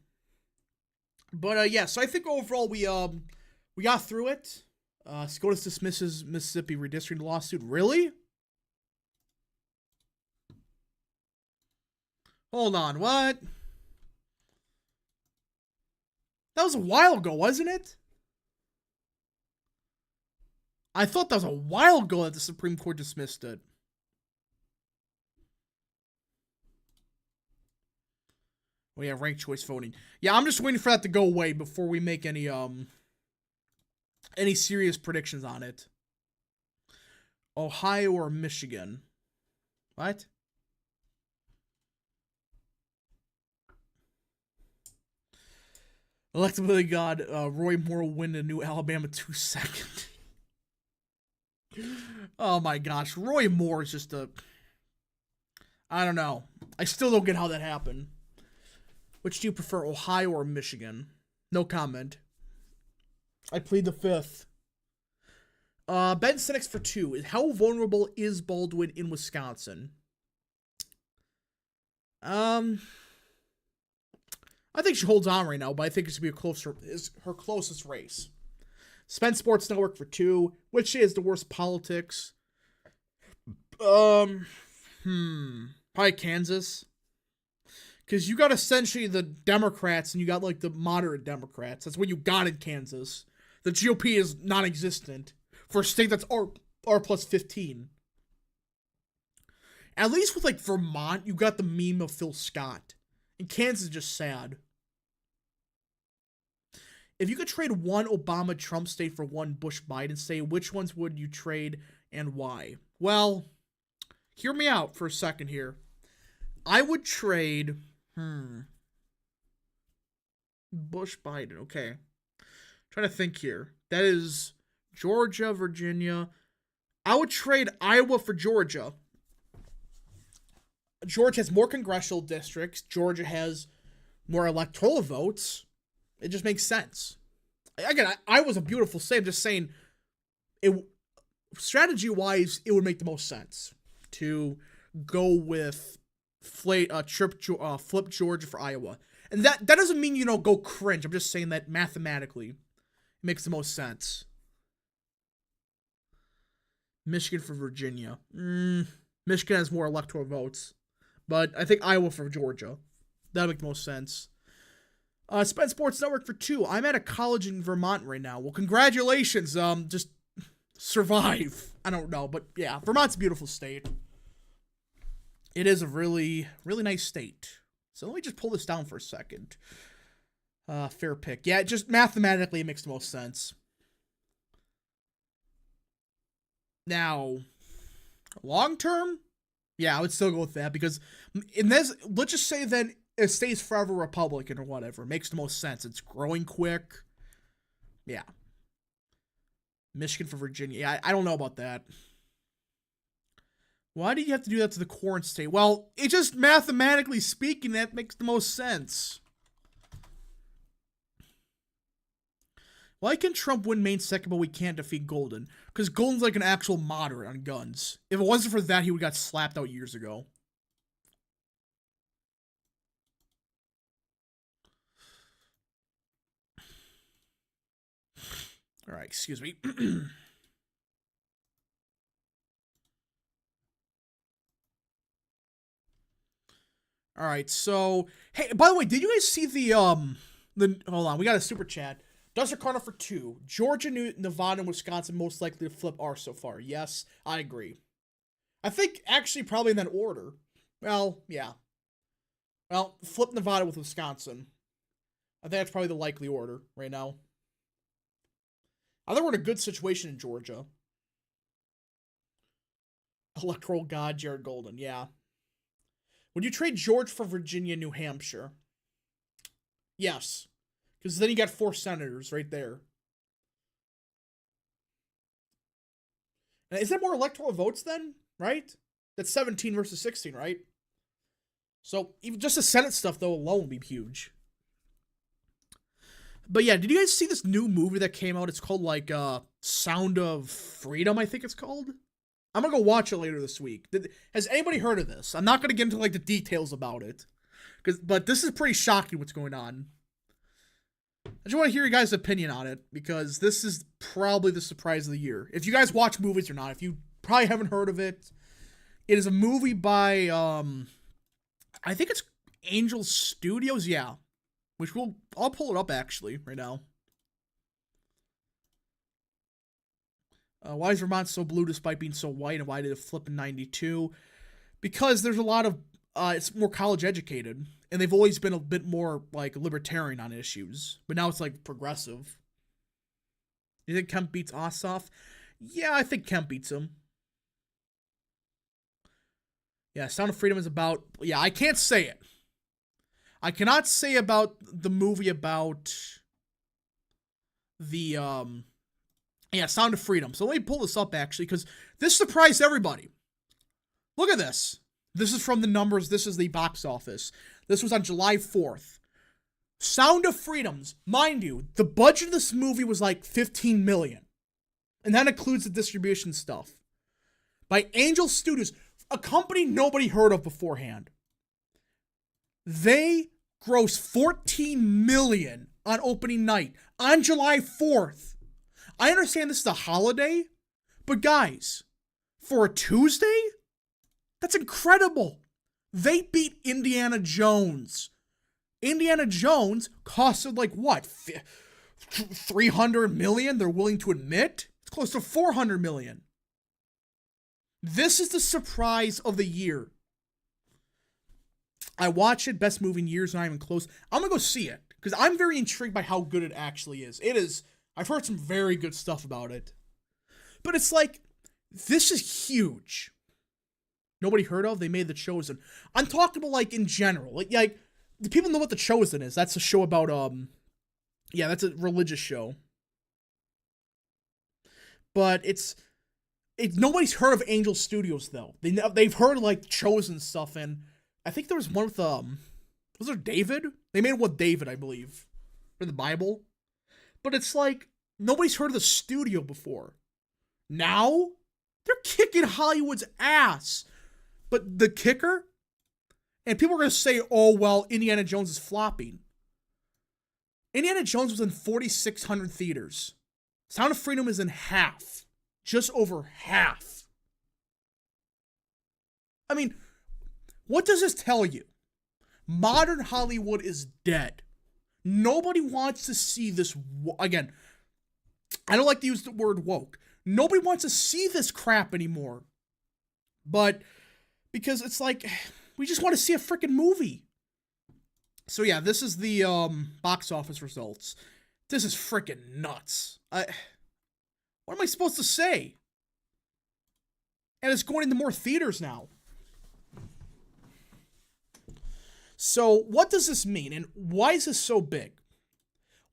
But yeah, so I think overall we got through it. SCOTUS dismisses Mississippi redistricting lawsuit. Really? Hold on, what? That was a while ago, wasn't it? I thought that was a while ago that the Supreme Court dismissed it. We have ranked choice voting. Yeah, I'm just waiting for that to go away before we make any serious predictions on it. Ohio or Michigan? What? Electability God, Roy Moore will win the new Alabama 2-2. Oh my gosh, Roy Moore is just a... I don't know. I still don't get how that happened. Which do you prefer, Ohio or Michigan? No comment. I plead the 5th. Ben Sinex for 2. How vulnerable is Baldwin in Wisconsin? I think she holds on right now, but I think it's going to be her closest race. Spence Sports Network for 2. Which is the worst politics? Probably Kansas. Because you got essentially the Democrats and you got like the moderate Democrats. That's what you got in Kansas. The GOP is non-existent for a state that's R plus 15. At least with like Vermont, you got the meme of Phil Scott. And Kansas is just sad. If you could trade one Obama-Trump state for one Bush-Biden state, which ones would you trade and why? Well, hear me out for a second here. I would trade... Bush-Biden, okay. Trying to think here. That is Georgia, Virginia. I would trade Iowa for Georgia. Georgia has more congressional districts. Georgia has more electoral votes. It just makes sense. Again, Iowa's a beautiful state. I'm just saying, strategy-wise, it would make the most sense to go with flip Georgia for Iowa. And that doesn't mean, go cringe. I'm just saying that mathematically it makes the most sense. Michigan for Virginia. Michigan has more electoral votes. But I think Iowa for Georgia. That would make the most sense. Spence Sports Network for 2. I'm at a college in Vermont right now. Well, congratulations. Just survive. I don't know. But yeah, Vermont's a beautiful state. It is a really, really nice state. So let me just pull this down for a second. Fair pick. Yeah, just mathematically it makes the most sense. Now, long term, yeah, I would still go with that because in this, let's just say that it stays forever Republican or whatever. It makes the most sense. It's growing quick. Yeah. Michigan for Virginia. Yeah, I don't know about that. Why do you have to do that to the corn state? Well, it just mathematically speaking, that makes the most sense. Why can Trump win Maine second, but we can't defeat Golden? Because Golden's like an actual moderate on guns. If it wasn't for that, he would have got slapped out years ago. All right, excuse me. All right, so hey, by the way, did you guys see the hold on, we got a super chat. Duster Carter for 2. Georgia, Nevada, and Wisconsin most likely to flip R so far. Yes, I agree. I think actually probably in that order. Well, yeah. Well, flip Nevada with Wisconsin. I think that's probably the likely order right now. I think we're in a good situation in Georgia. Electoral God, Jared Golden, yeah. Would you trade George for Virginia, New Hampshire? Yes. Because then you got 4 senators right there. Is that more electoral votes then? Right? That's 17 versus 16, right? So even just the Senate stuff though alone would be huge. But yeah, did you guys see this new movie that came out? It's called like Sound of Freedom, I think it's called. I'm gonna go watch it later this week. Has anybody heard of this? I'm not gonna get into like the details about it, but this is pretty shocking what's going on. I just want to hear your guys' opinion on it because this is probably the surprise of the year. If you guys watch movies or not, if you probably haven't heard of it, it is a movie by I think it's Angel Studios, yeah. I'll pull it up actually right now. Why is Vermont so blue despite being so white, and why did it flip in '92? Because there's a lot of it's more college educated, and they've always been a bit more like libertarian on issues, but now it's like progressive. You think Kemp beats Ossoff? Yeah, I think Kemp beats him. Yeah, Sound of Freedom is about. Yeah, I can't say it. I cannot say about the movie about the Sound of Freedom. So let me pull this up actually, because this surprised everybody. Look at this. This is from the numbers. This is the box office. This was on July 4th. Sound of Freedoms, mind you, the budget of this movie was like $15 million. And that includes the distribution stuff. By Angel Studios, a company nobody heard of beforehand. They grossed $14 million on opening night on July 4th. I understand this is a holiday, but guys, for a Tuesday, that's incredible. They beat Indiana Jones. Indiana Jones costed like what? 300 million they're willing to admit? It's close to 400 million. This is the surprise of the year. I watch it, best movie in years, not even close. I'm gonna go see it because I'm very intrigued by how good it actually is. It is. I've heard some very good stuff about it, but it's like this is huge. Nobody heard of. They made The Chosen. I'm talking about like in general, like the people know what The Chosen is. That's a show about that's a religious show, but it's nobody's heard of Angel Studios though. They've heard of like Chosen stuff, and I think there was one with was there David? They made one with David, I believe, in the Bible. But it's like nobody's heard of the studio before. Now they're kicking Hollywood's ass. But the kicker, and people are gonna say, "Oh well, Indiana Jones is flopping." Indiana Jones was in 4,600 theaters. Sound of Freedom is in half, just over half. I mean, what does this tell you? Modern Hollywood is dead. Nobody wants to see this. Again, I don't like to use the word woke. Nobody wants to see this crap anymore. But because it's like, we just want to see a freaking movie. So yeah, this is the box office results. This is freaking nuts. What am I supposed to say? And it's going into more theaters now. So what does this mean, and why is this so big?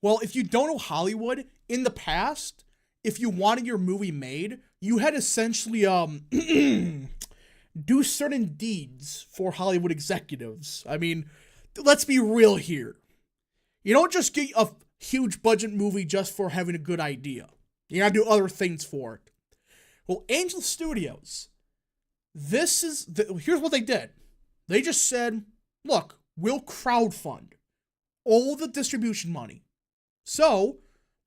Well, if you don't know Hollywood, in the past, if you wanted your movie made, you had essentially do certain deeds for Hollywood executives. I mean, let's be real here. You don't just get a huge budget movie just for having a good idea. You gotta do other things for it. Well, Angel Studios, here's what they did. They just said, look, we'll crowdfund all the distribution money. So,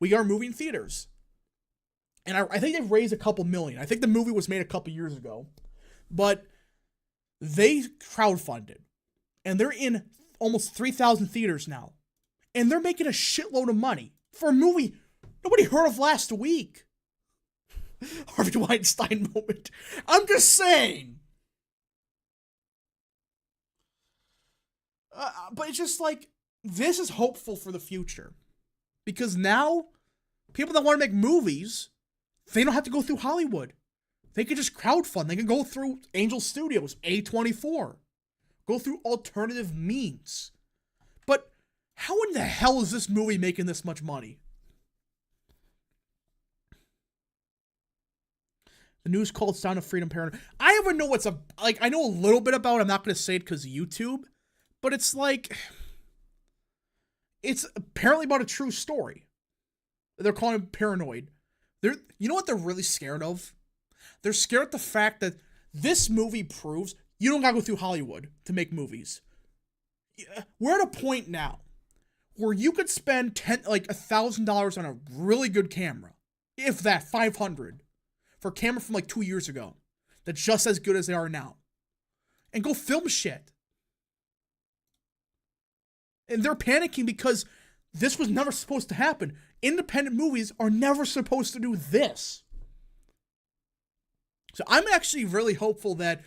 we are moving theaters. And I think they've raised a couple million. I think the movie was made a couple years ago. But they crowdfunded. And they're in almost 3,000 theaters now. And they're making a shitload of money for a movie nobody heard of last week. Harvey Weinstein moment. I'm just saying. But it's just like, this is hopeful for the future. Because now, people that want to make movies, they don't have to go through Hollywood. They can just crowdfund. They can go through Angel Studios, A24. Go through alternative means. But how in the hell is this movie making this much money? The news called Sound of Freedom Paranoid. I even know what's like. I know a little bit about it. I'm not going to say it because of YouTube. But it's like, it's apparently about a true story. They're calling it paranoid. You know what they're really scared of? They're scared of the fact that this movie proves you don't gotta go through Hollywood to make movies. We're at a point now where you could spend $1,000 on a really good camera, if that, 500, for a camera from like 2 years ago, that's just as good as they are now, and go film shit. And they're panicking because this was never supposed to happen. Independent movies are never supposed to do this. So I'm actually really hopeful that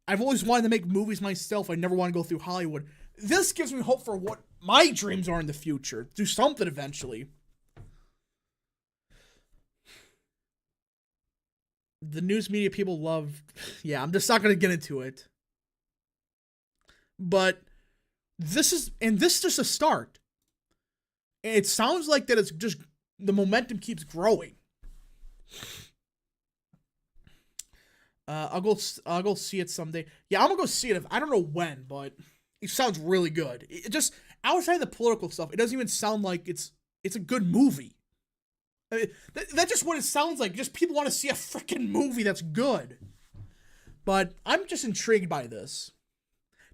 I've always wanted to make movies myself. I never want to go through Hollywood. This gives me hope for what my dreams are in the future. Do something eventually. The news media people love... Yeah, I'm just not going to get into it. But this is just a start. It sounds like that it's just... The momentum keeps growing. I'll go see it someday. Yeah, I'm gonna go see it. I don't know when, but it sounds really good. It just, outside the political stuff, it doesn't even sound like it's a good movie. I mean, that's just what it sounds like. Just people want to see a freaking movie that's good. But I'm just intrigued by this,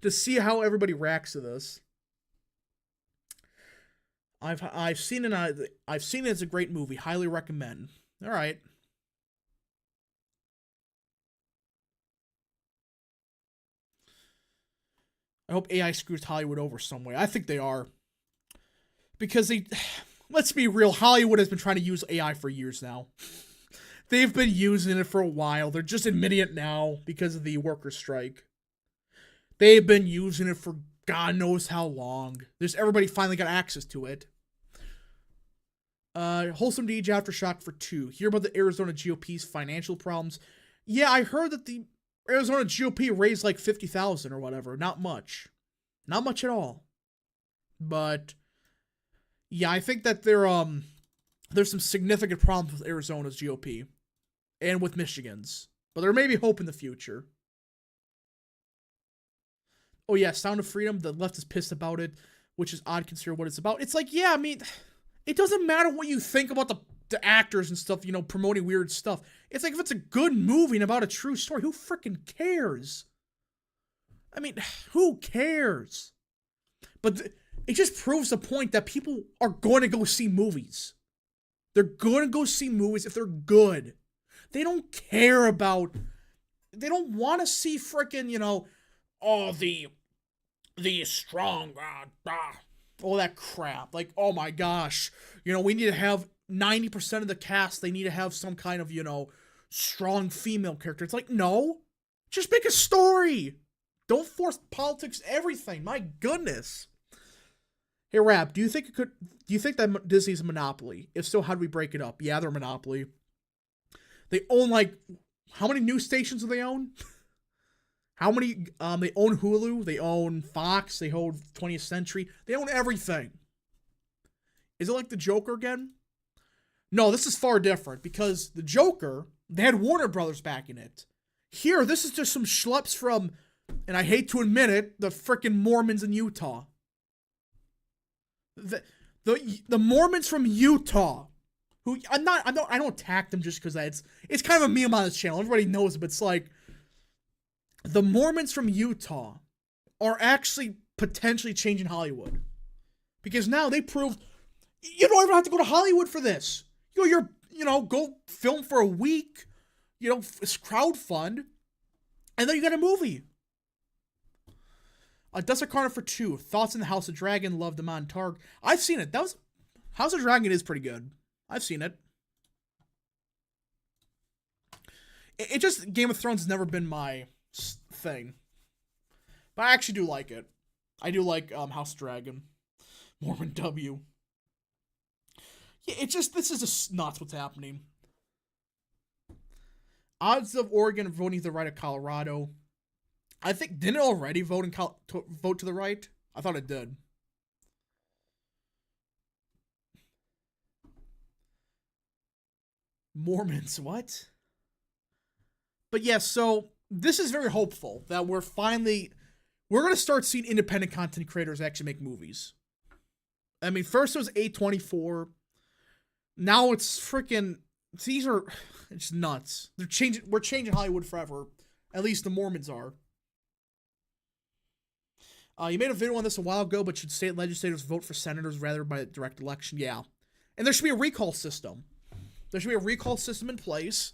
to see how everybody reacts to this. I've seen it. I've seen it as a great movie. Highly recommend. All right. I hope AI screws Hollywood over some way. I think they are. Because let's be real, Hollywood has been trying to use AI for years now. They've been using it for a while. They're just admitting it now because of the worker strike. They've been using it for God knows how long. Everybody finally got access to it. Wholesome Deej Aftershock for 2. Hear about the Arizona GOP's financial problems. Yeah, I heard that the Arizona GOP raised like $50,000 or whatever. Not much. Not much at all. But yeah, I think that there's some significant problems with Arizona's GOP and with Michigan's. But there may be hope in the future. Oh yeah, Sound of Freedom, the left is pissed about it, which is odd considering what it's about. It's like, yeah, I mean, it doesn't matter what you think about the actors and stuff, promoting weird stuff. It's like, if it's a good movie and about a true story, who freaking cares? I mean, who cares? But it just proves the point that people are going to go see movies. They're going to go see movies if they're good. They don't care about... They don't want to see freaking, the strong... all that crap. Like, oh my gosh. We need to have 90% of the cast, they need to have some kind of, strong female character. It's like, no. Just make a story. Don't force politics everything. My goodness. Hey, Rap, do you think that Disney's a monopoly? If so, how do we break it up? Yeah, they're a monopoly. They own, how many news stations do they own? How many, they own Hulu, they own Fox, they own 20th Century. They own everything. Is it like the Joker again? No, this is far different, because the Joker, they had Warner Brothers backing it. Here, this is just some schleps from, and I hate to admit it, the frickin' Mormons in Utah. The Mormons from Utah, who I don't attack them just because it's kind of a meme on this channel. Everybody knows it, but it's like, the Mormons from Utah are actually potentially changing Hollywood. Because now they proved you don't even have to go to Hollywood for this. Go film for a week, crowdfund, and then you got a movie. Desert Carter for 2. Thoughts on the House of Dragon. Love the Montarg. I've seen it. House of Dragon is pretty good. I've seen it. It just, Game of Thrones has never been my thing. But I actually do like it. I do like House of Dragon. Mormon W. Yeah, this is just nuts what's happening. Odds of Oregon voting to the right of Colorado. I think, didn't it already vote to the right? I thought it did. Mormons, what? But yeah, so this is very hopeful that we're going to start seeing independent content creators actually make movies. I mean, first it was A24. Now it's freaking, it's nuts. We're changing Hollywood forever. At least the Mormons are. You made a video on this a while ago, but should state legislators vote for senators rather by direct election? Yeah. And there should be a recall system. There should be a recall system in place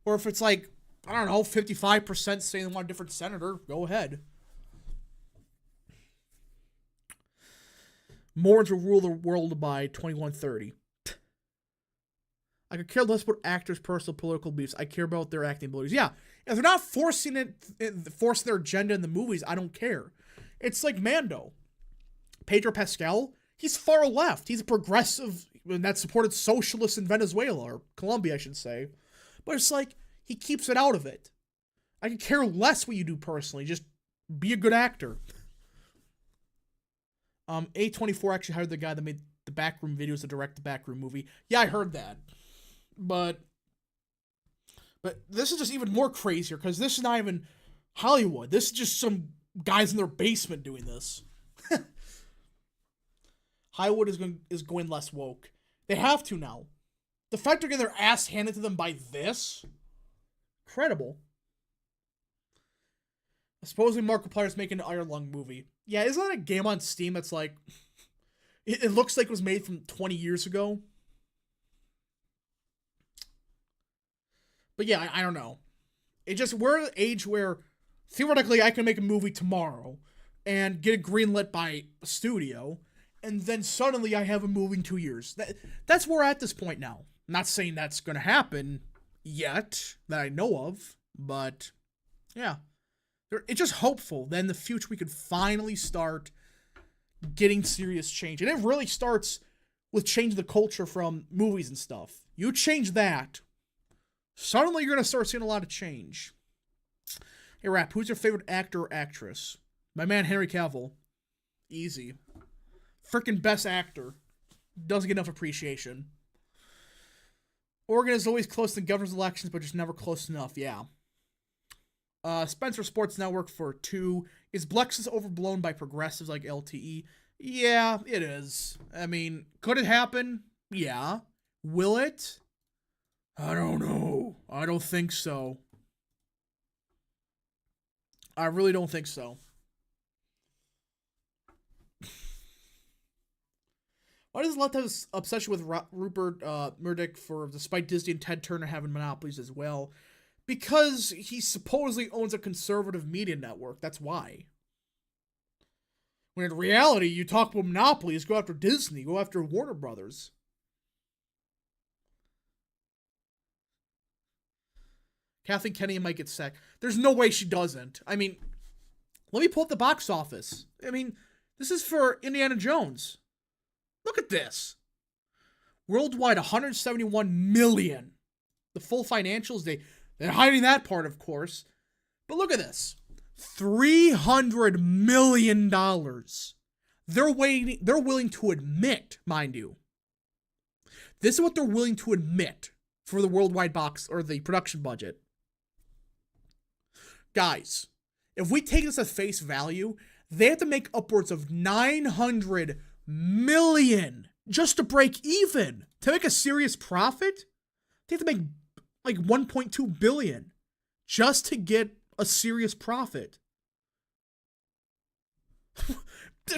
where if it's like, I don't know, 55% saying they want a different senator, go ahead. Mormons will rule the world by 2130. I could care less about actors' personal political beliefs. I care about their acting abilities. Yeah, if they're not forcing their agenda in the movies, I don't care. It's like Mando. Pedro Pascal, he's far left. He's a progressive that supported socialists in Venezuela, or Colombia, I should say. But it's like, he keeps it out of it. I could care less what you do personally. Just be a good actor. A24 actually hired the guy that made the Backroom videos to direct the Backroom movie. Yeah, I heard that. But this is just even more crazier, because this is not even Hollywood. This is just some guys in their basement doing this. Hollywood is going less woke. They have to now. The fact they're getting their ass handed to them by this, incredible. Supposedly Markiplier's making an Iron Lung movie. Yeah, isn't that a game on Steam that's like, it looks like it was made from 20 years ago? But yeah, I don't know. We're at an age where theoretically I can make a movie tomorrow and get it greenlit by a studio, and then suddenly I have a movie in 2 years. That's where we're at this point now. I'm not saying that's going to happen yet, that I know of, but yeah. It's just hopeful that in the future we could finally start getting serious change. And it really starts with changing the culture from movies and stuff. You change that, suddenly you're going to start seeing a lot of change. Hey, Rap, who's your favorite actor or actress? My man, Henry Cavill. Easy. Freaking best actor. Doesn't get enough appreciation. Oregon is always close to governor's elections, but just never close enough. Yeah. Spencer Sports Network for 2. Is Blexus overblown by progressives like LTE? Yeah, it is. I mean, could it happen? Yeah. Will it? I don't know. I don't think so. I really don't think so. Why does Left have this obsession with Rupert Murdoch despite Disney and Ted Turner having monopolies as well? Because he supposedly owns a conservative media network. That's why. When in reality, you talk about monopolies, go after Disney, go after Warner Brothers. Kathleen Kennedy might get sacked. There's no way she doesn't. I mean, let me pull up the box office. I mean, this is for Indiana Jones. Look at this. Worldwide, 171 million. The full financials, they're hiding that part, of course. But look at this. $300 million. They're willing to admit, mind you. This is what they're willing to admit for the worldwide box or the production budget. Guys, if we take this at face value, they have to make upwards of $900 million just to break even. To make a serious profit, they have to make like $1.2 billion just to get a serious profit.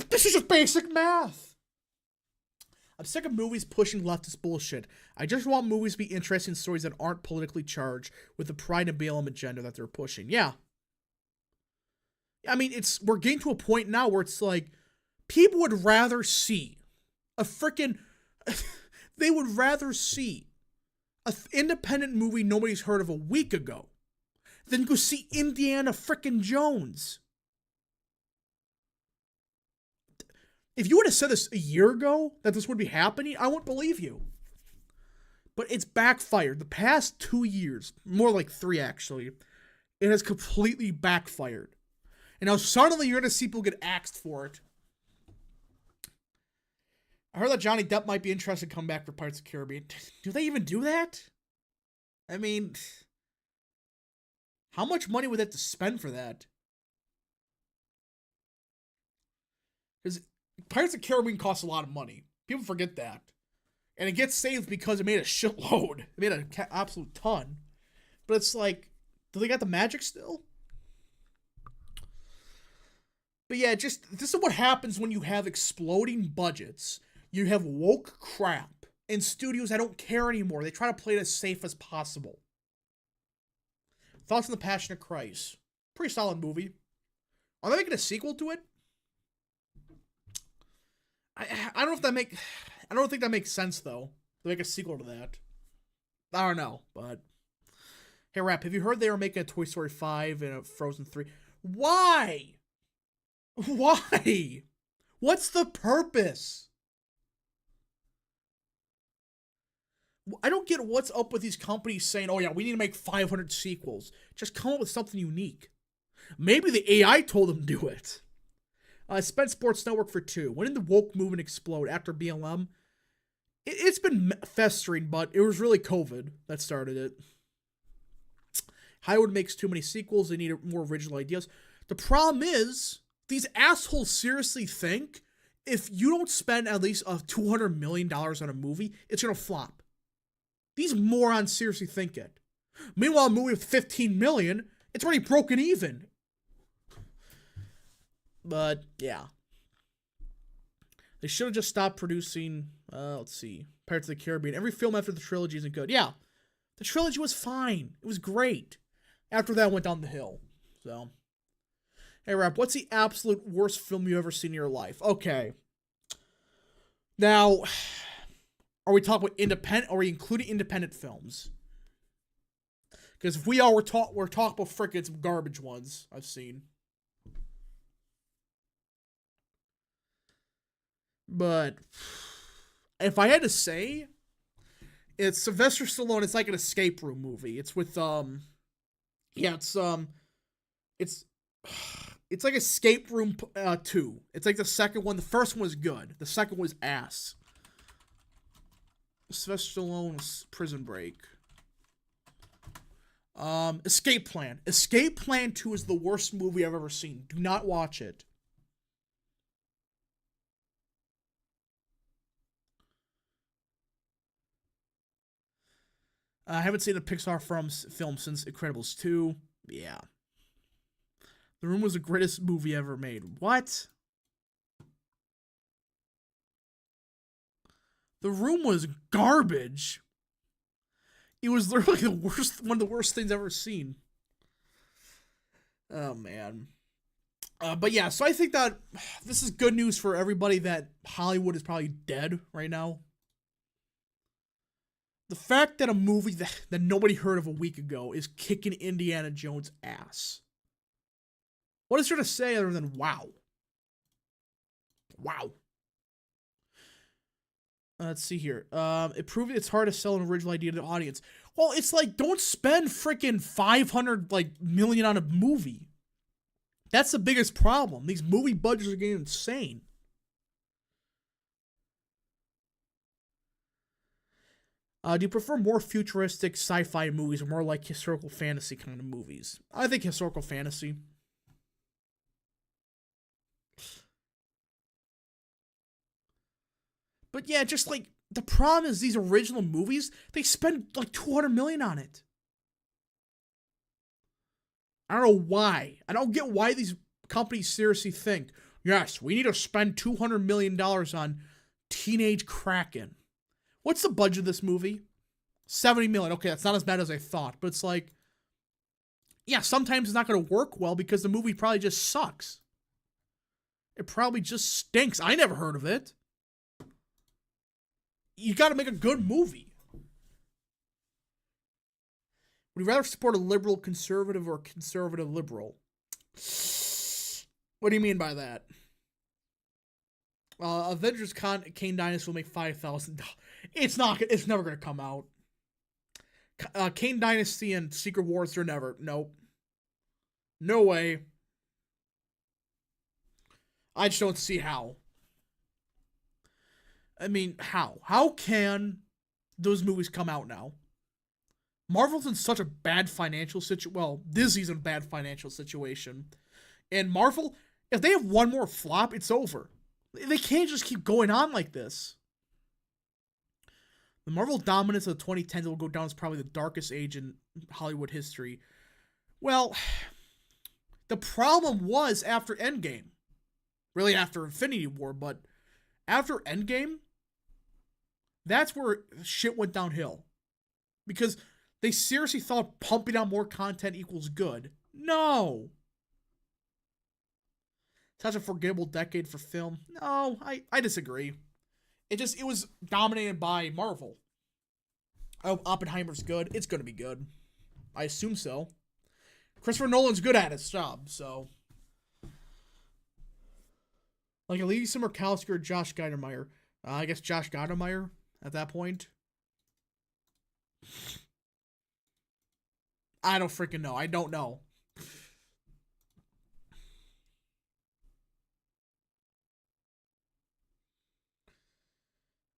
This is just basic math. I'm sick of movies pushing leftist bullshit. I just want movies to be interesting stories that aren't politically charged with the pride and BLM agenda that they're pushing. Yeah. I mean, we're getting to a point now where it's like, people would rather see they would rather see an independent movie nobody's heard of a week ago than go see Indiana frickin' Jones. If you would have said this a year ago, that this would be happening, I wouldn't believe you. But it's backfired. The past 2 years, more like 3 actually, it has completely backfired. And now suddenly you're going to see people get axed for it. I heard that Johnny Depp might be interested in coming back for Pirates of the Caribbean. Do they even do that? I mean, How much money would they have to spend for that? Because Pirates of the Caribbean costs a lot of money. People forget that. And it gets saved because it made a shitload. It made an absolute ton. But it's like, do they got the magic still? But yeah, just this is what happens when you have exploding budgets. You have woke crap. And studios that don't care anymore. They try to play it as safe as possible. Thoughts on The Passion of Christ? Pretty solid movie. Are they making a sequel to it? I don't know if that make. I don't think that makes sense though. To make a sequel to that. I don't know, but hey, Rap, have you heard they were making a Toy Story 5 and a Frozen 3? Why? Why? What's the purpose? I don't get what's up with these companies saying, oh yeah, we need to make 500 sequels. Just come up with something unique. Maybe the AI told them to do it. Spent Sports Network for 2. When did the woke movement explode? After BLM? It's been festering, but it was really COVID that started it. Hollywood makes too many sequels. They need more original ideas. The problem is, these assholes seriously think if you don't spend at least $200 million on a movie, it's going to flop. These morons seriously think it. Meanwhile, a movie with $15 million, it's already broken even. But, yeah. They should have just stopped producing, let's see, Pirates of the Caribbean. Every film after the trilogy isn't good. Yeah, the trilogy was fine. It was great. After that, it went down the hill. So, hey, Rap, what's the absolute worst film you've ever seen in your life? Okay. Now, are we talking about independent, or are we including independent films? Because if we are, we're talking about frickin' some garbage ones I've seen. But if I had to say, it's Sylvester Stallone. It's like an escape room movie. It's with it's like Escape Room 2. It's like the second one. The first one was good. The second one was ass. Sylvester Stallone's Prison Break. Escape Plan. Escape Plan 2 is the worst movie I've ever seen. Do not watch it. I haven't seen a Pixar film since Incredibles 2. Yeah. The Room was the greatest movie ever made. What? The Room was garbage. It was literally one of the worst things I've ever seen. Oh, man. But yeah, so I think that this is good news for everybody that Hollywood is probably dead right now. The fact that a movie that nobody heard of a week ago is kicking Indiana Jones' ass. What is there to say other than wow? Wow. Let's see here. It proved it's hard to sell an original idea to the audience. Well, it's like, don't spend freaking 500 million on a movie. That's the biggest problem. These movie budgets are getting insane. Do you prefer more futuristic sci-fi movies or more like historical fantasy kind of movies? I think historical fantasy. But yeah, just like, the problem is these original movies, they spend like 200 million on it. I don't know why. I don't get why these companies seriously think, yes, we need to spend $200 million on Teenage Kraken. What's the budget of this movie? 70 million. Okay, that's not as bad as I thought, but it's like, yeah, sometimes it's not going to work well because the movie probably just sucks. It probably just stinks. I never heard of it. You got to make a good movie. Would you rather support a liberal conservative or conservative liberal? What do you mean by that? Avengers Kane Dynasty will make $5,000. It's never gonna come out. Kane Dynasty and Secret Wars, they're never. Nope. No way. I just don't see how. I mean, how? How can those movies come out now? Marvel's in such a bad financial situation. Well, Disney's in a bad financial situation. And Marvel, if they have one more flop, it's over. They can't just keep going on like this. The Marvel dominance of the 2010s will go down as probably the darkest age in Hollywood history. Well, the problem was after Endgame. Really after Infinity War, but after Endgame, that's where shit went downhill. Because they seriously thought pumping out more content equals good. No. Such a forgettable decade for film. No, I disagree. It was dominated by Marvel. Oh, Oppenheimer's good. It's going to be good. I assume so. Christopher Nolan's good at his job, so. Like Elisa Murkowski or Josh Geidermeyer. I guess Josh Geidermeyer at that point. I don't freaking know. I don't know.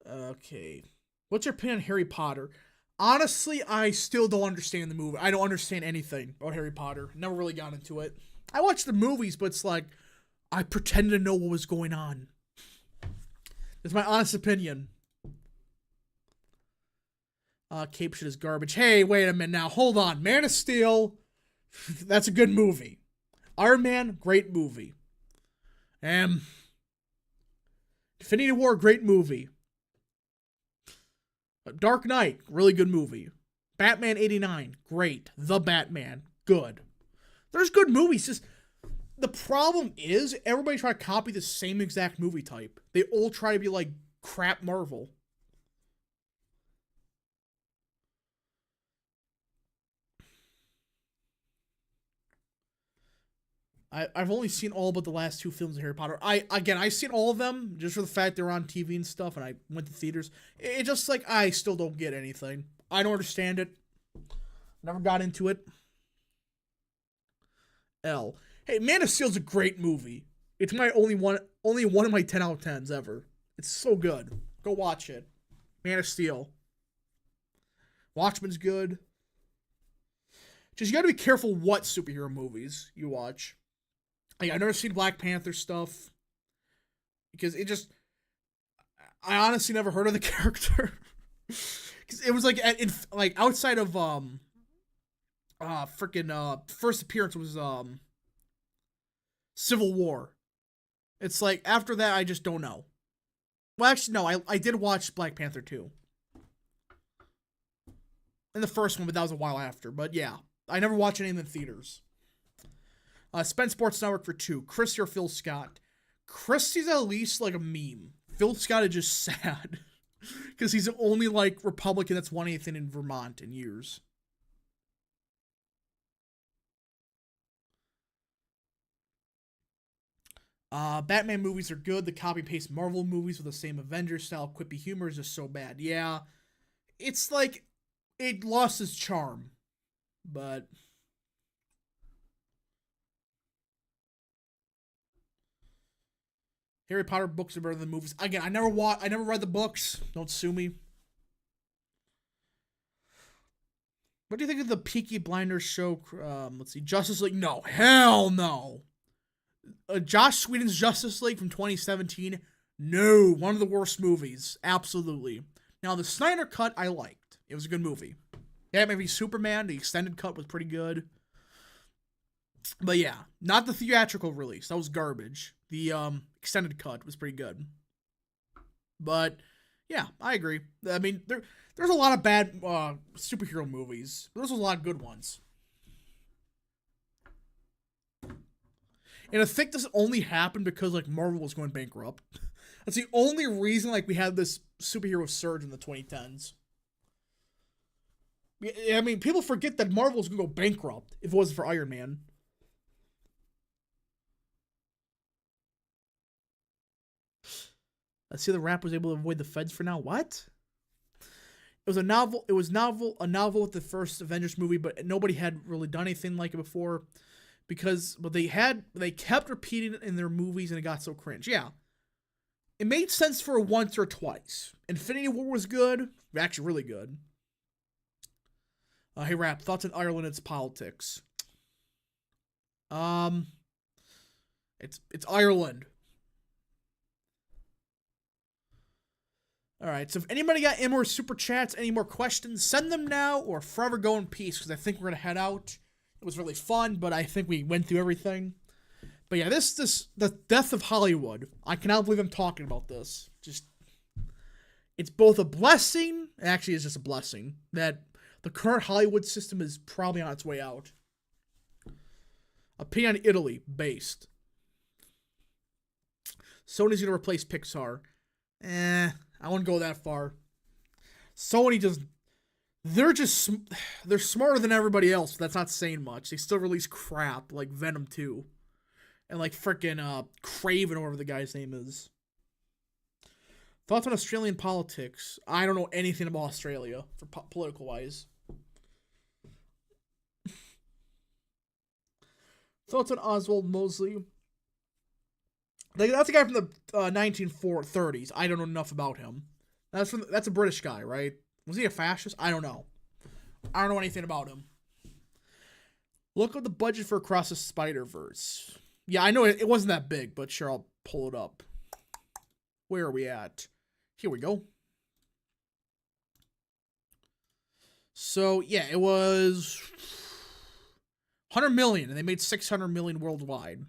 Okay. What's your opinion on Harry Potter? Honestly, I still don't understand the movie. I don't understand anything about Harry Potter. Never really got into it. I watched the movies, but it's like, I pretended to know what was going on. That's my honest opinion. Cape shit is garbage. Hey, wait a minute now. Hold on. Man of Steel, that's a good movie. Iron Man, great movie. Infinity War, great movie. Dark Knight, really good movie. Batman 89, great. The Batman, good. There's good movies. Just the problem is everybody try to copy the same exact movie type. They all try to be like crap Marvel. I've only seen all but the last two films of Harry Potter. I've seen all of them just for the fact they're on TV and stuff, and I went to theaters. It just like I still don't get anything. I don't understand it. Never got into it. L. Hey, Man of Steel's a great movie. It's my only one of my 10 out of 10s ever. It's so good. Go watch it. Man of Steel. Watchmen's good. Just you gotta be careful what superhero movies you watch. Like, I've never seen Black Panther stuff because I honestly never heard of the character because it was like outside of first appearance was Civil War. It's like after that I just don't know. Well, actually no, I did watch Black Panther 2 in the first one, but that was a while after. But yeah, I never watched any in the theaters. Spend Sports Network for 2. Christie or Phil Scott? Christie's at least like a meme. Phil Scott is just sad. Because he's the only like Republican that's won anything in Vermont in years. Batman movies are good. The copy-paste Marvel movies with the same Avengers style quippy humor is just so bad. Yeah. It's like it lost its charm. But Harry Potter books are better than movies. Again, I never read the books. Don't sue me. What do you think of the Peaky Blinders show? Let's see. Justice League? No. Hell no. Joss Whedon's Justice League from 2017? No. One of the worst movies. Absolutely. Now, the Snyder Cut I liked. It was a good movie. Batman v Superman, the extended cut was pretty good. But yeah, not the theatrical release. That was garbage. The extended cut was pretty good. But yeah, I agree. I mean, there's a lot of bad superhero movies. There's a lot of good ones. And I think this only happened because like Marvel was going bankrupt. That's the only reason like we had this superhero surge in the 2010s. I mean, people forget that Marvel was going to go bankrupt if it wasn't for Iron Man. Let's see, the rap was able to avoid the feds for now. What? It was a novel. It was a novel with the first Avengers movie, but nobody had really done anything like it before, because they kept repeating it in their movies, and it got so cringe. Yeah, it made sense for once or twice. Infinity War was good, actually really good. Hey, Rap, thoughts on Ireland and its politics? Um, it's Ireland. All right, so if anybody got any more super chats, any more questions, send them now or forever go in peace, because I think we're gonna head out. It was really fun, but I think we went through everything. But yeah, the death of Hollywood. I cannot believe I'm talking about this. Just, it's both a blessing, actually it's just a blessing, that the current Hollywood system is probably on its way out. Opinion on Italy, based. Sony's gonna replace Pixar. I wouldn't go that far. Sony just, they're smarter than everybody else, but that's not saying much. They still release crap like Venom 2. And like frickin' Craven, or whatever the guy's name is. Thoughts on Australian politics? I don't know anything about Australia, for political wise. Thoughts on Oswald Mosley? That's a guy from the 1930s. I don't know enough about him. That's a British guy, right? Was he a fascist? I don't know. I don't know anything about him. Look at the budget for Across the Spider-Verse. Yeah, I know it wasn't that big, but sure, I'll pull it up. Where are we at? Here we go. So, yeah, it was 100 million, and they made 600 million worldwide.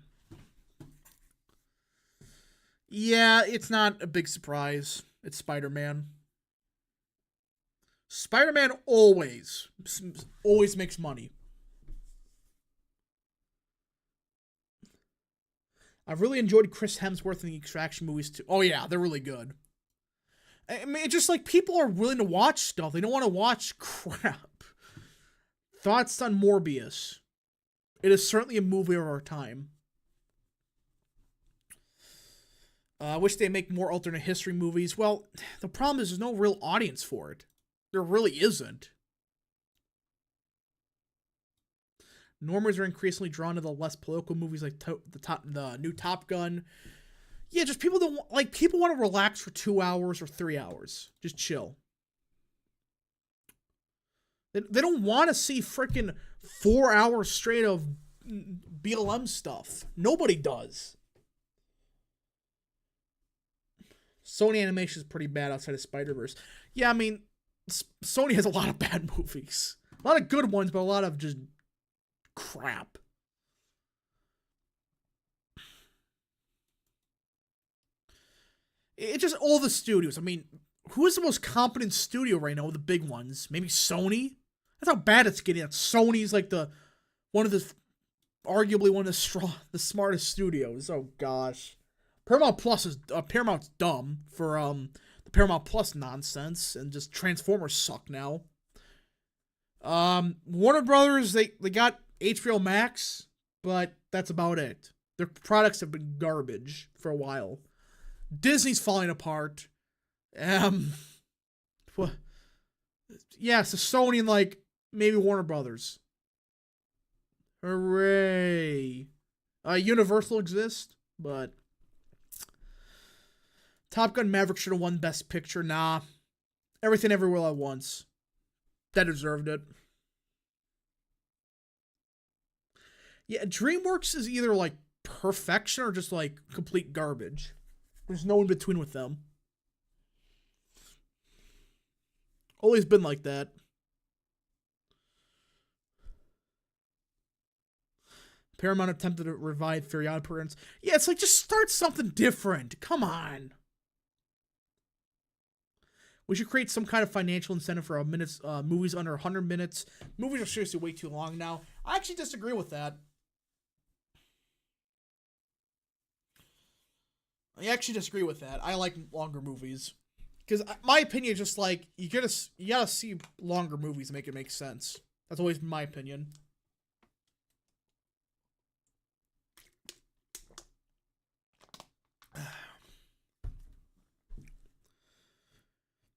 Yeah, it's not a big surprise. It's Spider-Man. Spider-Man always makes money. I've really enjoyed Chris Hemsworth in the Extraction movies too. Oh yeah, they're really good. I mean, it's just like people are willing to watch stuff. They don't want to watch crap. Thoughts on Morbius? It is certainly a movie of our time. I wish they make more alternate history movies. Well, the problem is there's no real audience for it. There really isn't. Normers are increasingly drawn to the less political movies like the new Top Gun. Yeah, just people don't like people want to relax for 2 hours or 3 hours. Just chill. They don't want to see freaking 4 hours straight of BLM stuff. Nobody does. Sony animation is pretty bad outside of Spider-Verse. Yeah, I mean, Sony has a lot of bad movies. A lot of good ones, but a lot of just crap. It's just all the studios. I mean, who is the most competent studio right now? The big ones. Maybe Sony? That's how bad it's getting. Sony's like arguably one of the smartest studios. Oh gosh. Paramount's dumb for the Paramount Plus nonsense, and just Transformers suck now. Warner Brothers, they got HBO Max, but that's about it. Their products have been garbage for a while. Disney's falling apart. Yeah, so Sony and like maybe Warner Brothers. Hooray! Universal exists, but Top Gun Maverick should have won Best Picture. Nah, Everything Everywhere at Once. That deserved it. Yeah, DreamWorks is either like perfection or just like complete garbage. There's no in between with them. Always been like that. Paramount attempted to revive Furion Prince. Yeah, it's like just start something different. Come on. We should create some kind of financial incentive for movies under 100 minutes. Movies are seriously way too long now. I actually disagree with that. I like longer movies. Because my opinion is just like, you gotta see longer movies to make it make sense. That's always my opinion.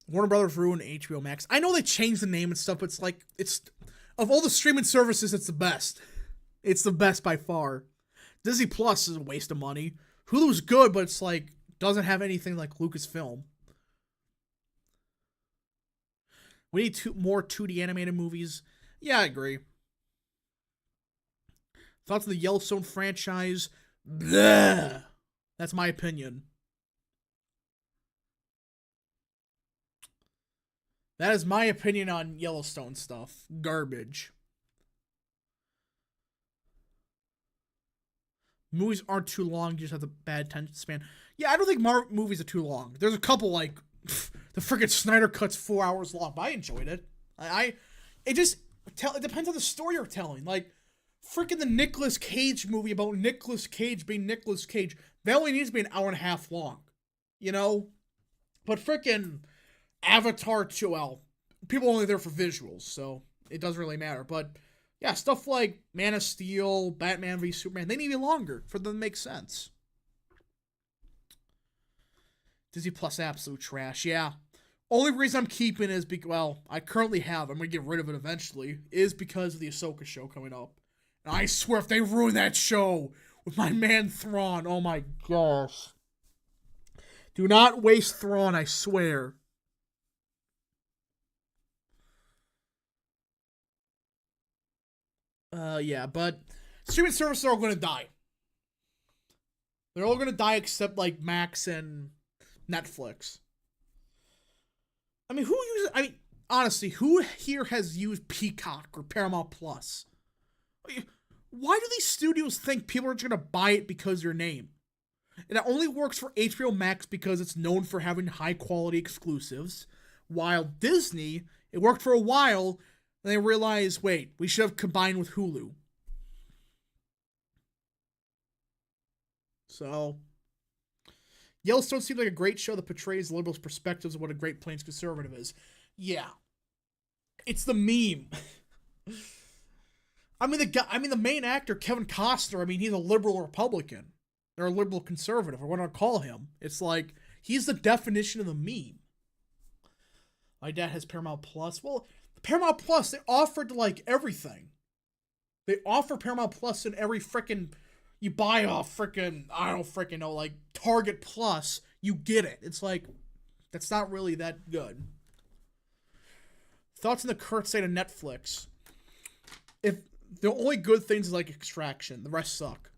Warner Brothers ruined HBO Max. I know they changed the name and stuff, but it's of all the streaming services, it's the best. It's the best by far. Disney Plus is a waste of money. Hulu's good, but it's like doesn't have anything like Lucasfilm. We need more 2D animated movies. Yeah, I agree. Thoughts on the Yellowstone franchise? Bleh. That's my opinion. That is my opinion on Yellowstone stuff. Garbage. Movies aren't too long, you just have the bad attention span. Yeah, I don't think Marvel movies are too long. There's a couple like the freaking Snyder Cut's 4 hours long, but I enjoyed it. It just it depends on the story you're telling. Like freaking the Nicolas Cage movie about Nicolas Cage being Nicolas Cage. That only needs to be an hour and a half long, you know. But freaking Avatar 2, well, people are only there for visuals, so it doesn't really matter. But yeah, stuff like Man of Steel, Batman v Superman, they need to be longer for them to make sense. Disney Plus absolute trash. Yeah. Only reason I'm keeping is because, well, I currently have, I'm going to get rid of it eventually, is because of the Ahsoka show coming up. And I swear if they ruin that show with my man Thrawn, oh my gosh. Do not waste Thrawn, I swear. Yeah, but streaming services are all going to die. They're all going to die except like Max and Netflix. I mean, honestly, who here has used Peacock or Paramount Plus? Why do these studios think people are just going to buy it because of your name? And it only works for HBO Max because it's known for having high quality exclusives. While Disney, it worked for a while, and they realized, wait, we should have combined with Hulu. So, Yellowstone seems like a great show that portrays liberals' perspectives of what a Great Plains conservative is. Yeah, it's the meme. the main actor Kevin Costner. I mean, he's a liberal Republican or a liberal conservative, or what I call him. It's like he's the definition of the meme. My dad has Paramount Plus. Well, Paramount Plus, they offered like everything. They offer Paramount Plus in every freaking. You buy a freaking, I don't freaking know, like Target Plus, you get it. It's like, that's not really that good. Thoughts on the current state of Netflix? If the only good things is like Extraction, the rest suck.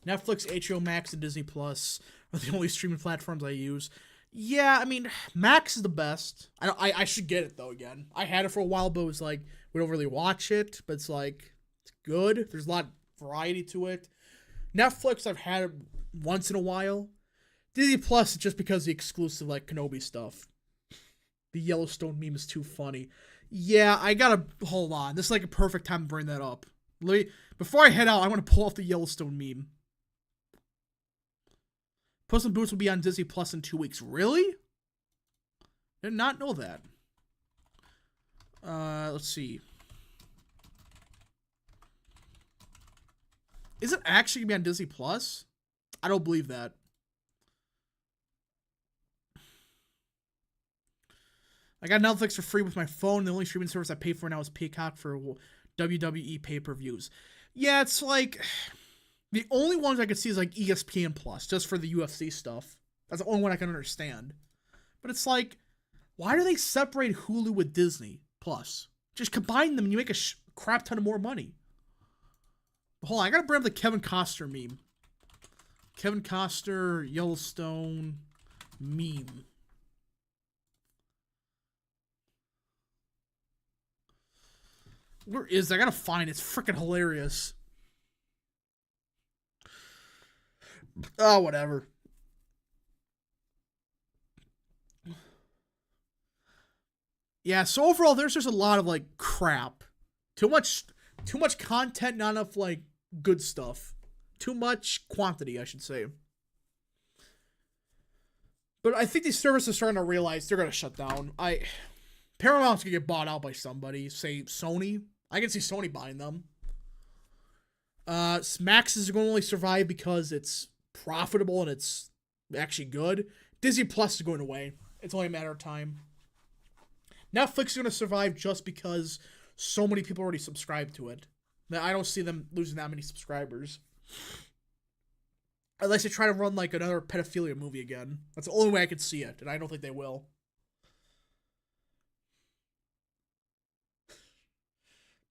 Netflix, HBO Max, and Disney Plus are the only streaming platforms I use. Yeah, I mean, Max is the best. I should get it though again. I had it for a while, but it was like we don't really watch it. But it's like it's good. There's a lot of variety to it. Netflix, I've had it once in a while. Disney Plus, just because of the exclusive like Kenobi stuff. The Yellowstone meme is too funny. Yeah, I gotta hold on. This is like a perfect time to bring that up. Before I head out, I want to pull off the Yellowstone meme. Puss in Boots will be on Disney Plus in 2 weeks. Really? Did not know that. Let's see. Is it actually gonna be on Disney Plus? I don't believe that. I got Netflix for free with my phone. The only streaming service I pay for now is Peacock for WWE pay-per-views. Yeah, it's like the only ones I could see is like ESPN Plus, just for the UFC stuff. That's the only one I can understand. But it's like, why do they separate Hulu with Disney Plus? Just combine them and you make a crap ton of more money. Hold on, I gotta bring up the Kevin Costner meme. Kevin Costner Yellowstone meme. Where is it? I gotta find it. It's freaking hilarious. Oh, whatever. Yeah, so overall there's just a lot of like crap. Too much content, not enough like good stuff. Too much quantity, I should say. But I think these services are starting to realize they're gonna shut down. Paramount's gonna get bought out by somebody, say Sony. I can see Sony buying them. Max is going to only survive because it's profitable and it's actually good. Disney Plus is going away. It's only a matter of time. Netflix is going to survive just because so many people already subscribe to it. I don't see them losing that many subscribers. Unless they try to run like another pedophilia movie again. That's the only way I could see it, and I don't think they will.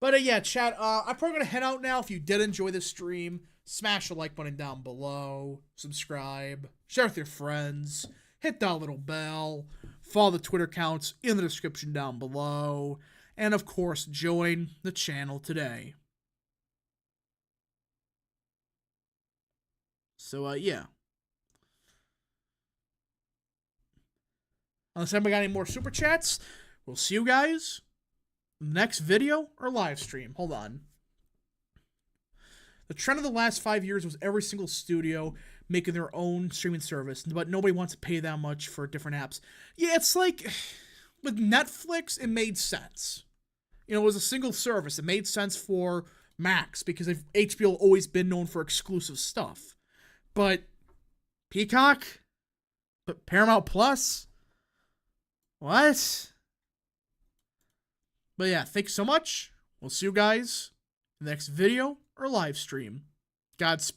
But yeah, chat, I'm probably going to head out now. If you did enjoy this stream, smash the like button down below, subscribe, share with your friends, hit that little bell, follow the Twitter accounts in the description down below, and of course, join the channel today. So, yeah. Unless anybody got any more super chats, we'll see you guys next video or live stream. Hold on. The trend of the last 5 years was every single studio making their own streaming service, but nobody wants to pay that much for different apps. Yeah, it's like with Netflix, it made sense. You know, it was a single service. It made sense for Max because HBO always been known for exclusive stuff. But Peacock? But Paramount Plus? What? But yeah, thanks so much. We'll see you guys in the next video or live stream. Godspeed.